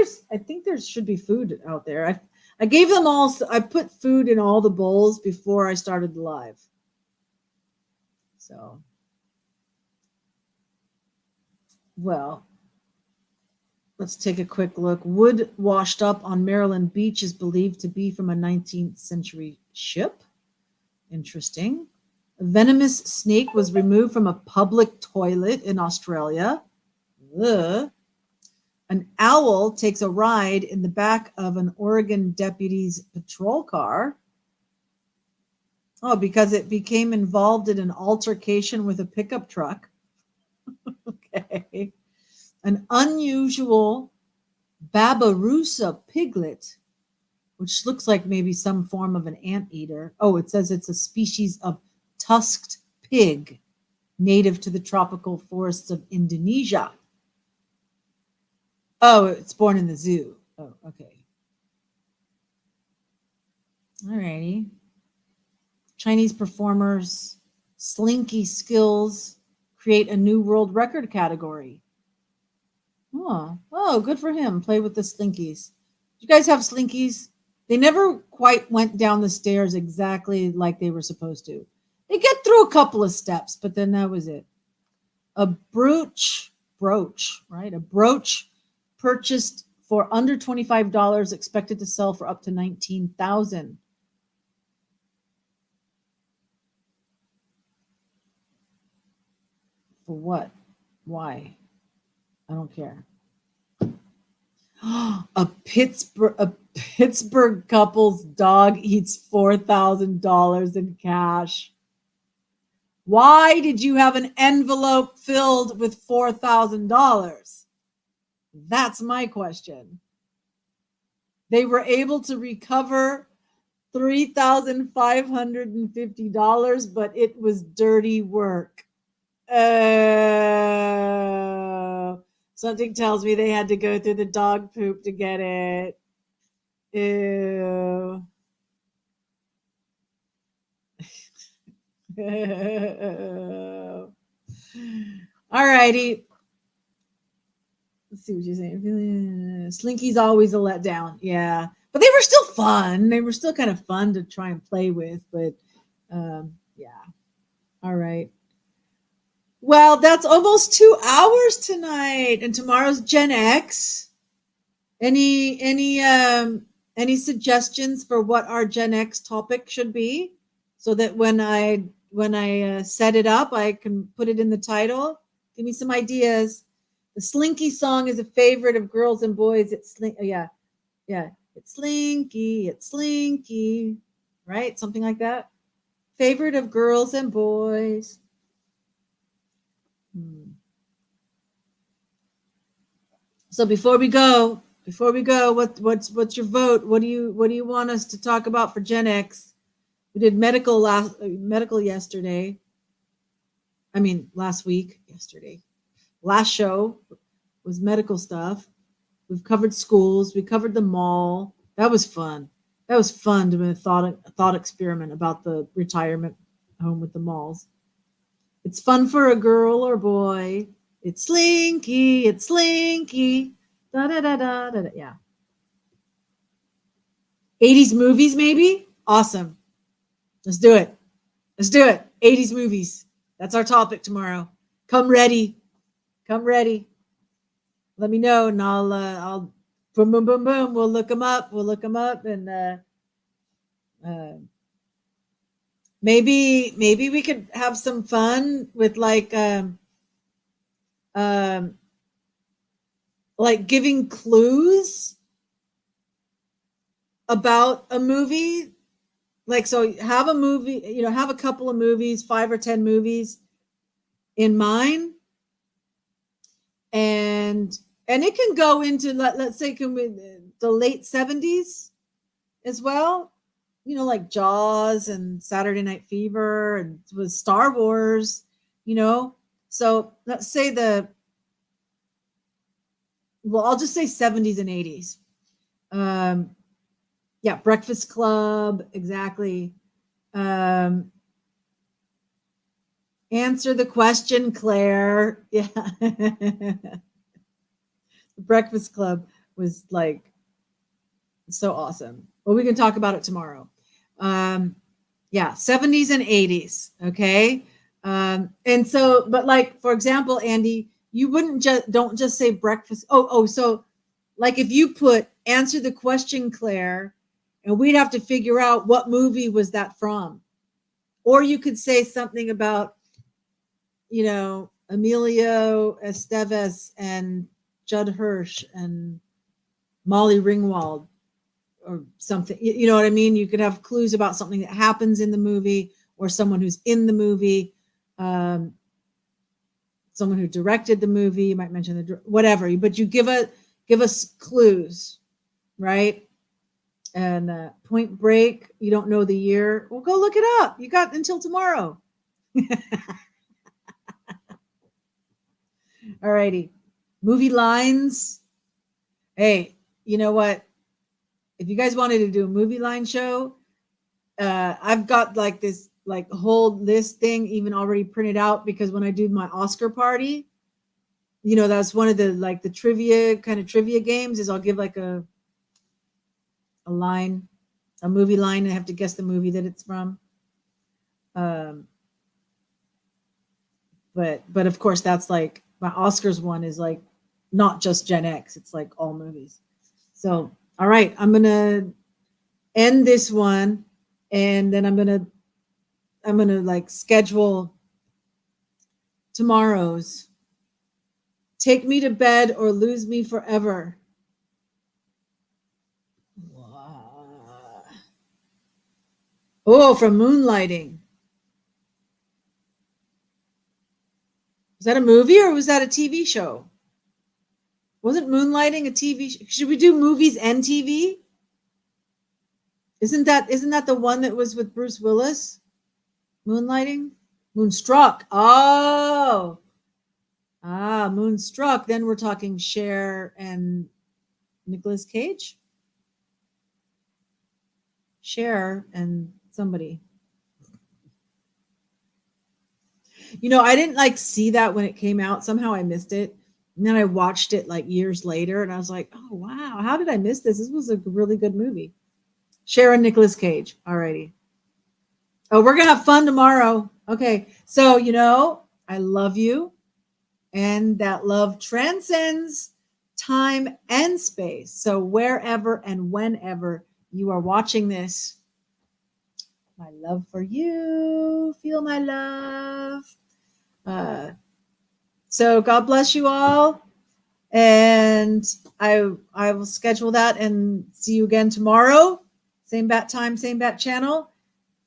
A: there should be food out there. I gave them all. I put food in all the bowls before I started the live. So, well, let's take a quick look. Wood washed up on Maryland beach is believed to be from a 19th century ship. Interesting. A venomous snake was removed from a public toilet in Australia. Ugh. An owl takes a ride in the back of an Oregon deputy's patrol car. Oh, because it became involved in an altercation with a pickup truck. Okay. An unusual Babirusa piglet, which looks like maybe some form of an anteater. Oh, it says it's a species of tusked pig native to the tropical forests of Indonesia. Oh, it's born in the zoo. Oh, okay. All righty. Chinese performers' slinky skills create a new world record category. Oh, good for him. Play with the slinkies. You guys have slinkies? They never quite went down the stairs exactly like they were supposed to. They get through a couple of steps, but then that was it. A brooch, right? A brooch purchased for under $25, expected to sell for up to $19,000. For what? Why? I don't care. A Pittsburgh couple's dog eats $4,000 in cash. Why did you have an envelope filled with $4,000? That's my question. They were able to recover $3,550, but it was dirty work. Something tells me they had to go through the dog poop to get it. Ew. All righty. Let's see what you're saying. Slinky's always a letdown. Yeah. But they were still fun. They were still kind of fun to try and play with. But yeah. All right. Well, that's almost 2 hours tonight. And tomorrow's Gen X. Any suggestions for what our Gen X topic should be? So that when I set it up, I can put it in the title. Give me some ideas. The Slinky song is a favorite of girls and boys. It's yeah. It's Slinky, right? Something like that. Favorite of girls and boys. So before we go, what's your vote? What do you want us to talk about for Gen X? We did medical yesterday. I mean, last week, yesterday. Last show was medical stuff. We've covered schools. We covered the mall. That was fun. That was fun to do a thought experiment about the retirement home with the malls. It's fun for a girl or boy. It's Slinky. It's Slinky. Da da da da da. Yeah. 80s movies, maybe? Awesome. Let's do it. 80s movies. That's our topic tomorrow. Come ready. Let me know, and I'll boom, boom, boom, boom. We'll look them up, and maybe we could have some fun with like giving clues about a movie. Like, so have a movie, have a couple of movies, 5 or 10 movies in mind, and it can go into let's say the late 70s as well, like Jaws and Saturday Night Fever and with Star Wars, so let's say the well, I'll just say 70s and 80s. Yeah, Breakfast Club, exactly. Answer the question, Claire. Yeah. Breakfast Club was like so awesome. Well, we can talk about it tomorrow. Yeah, 70s and 80s. Okay. And so, but like, for example, Andy, you wouldn't don't just say breakfast. So like if you put answer the question, Claire, and we'd have to figure out what movie was that from. Or you could say something about, Emilio Estevez and Judd Hirsch and Molly Ringwald or something. You know what I mean? You could have clues about something that happens in the movie or someone who's in the movie, someone who directed the movie. You might mention whatever, but you give us clues, right? And Point Break, you don't know the year. Well, go look it up. You got until tomorrow. All righty. Movie lines. Hey, you know what? If you guys wanted to do a movie line show, I've got like this whole list thing even already printed out, because when I do my Oscar party, that's one of the the trivia games is I'll give like a line, a movie line, and I have to guess the movie that it's from. But of course that's like my Oscars one is like not just Gen X, it's like all movies. So all right, I'm gonna end this one, and then I'm gonna like schedule tomorrow's Take Me to Bed or Lose Me Forever. Wow. Oh, from Moonlighting. Was that a movie or was that a TV show? Wasn't Moonlighting a TV show? Should we do movies and TV? Isn't that the one that was with Bruce Willis? Moonlighting? Moonstruck. Oh. Moonstruck. Then we're talking Cher and Nicolas Cage. Cher and somebody. I didn't see that when it came out. Somehow I missed it. And then I watched it years later and I was like, oh, wow, how did I miss this? This was a really good movie. Cher and Nicolas Cage. All righty. Oh, we're going to have fun tomorrow. Okay. So, I love you. And that love transcends time and space. So wherever and whenever you are watching this, my love for you. Feel my love. So God bless you all. And I will schedule that and see you again tomorrow. Same bat time, same bat channel.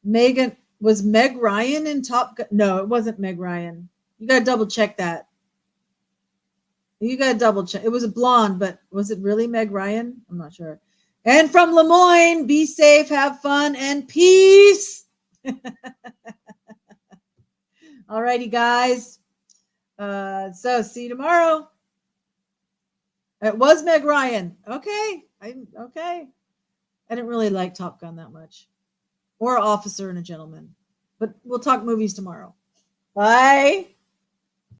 A: Was Meg Ryan in Top Gun? No, it wasn't Meg Ryan. You got to double check that. You got to double check. It was a blonde, but was it really Meg Ryan? I'm not sure. And from Lemoyne, be safe, have fun, and peace. All righty, guys. So see you tomorrow. It was Meg Ryan. Okay. Okay. I didn't really like Top Gun that much. Or Officer and a Gentleman. But we'll talk movies tomorrow. Bye.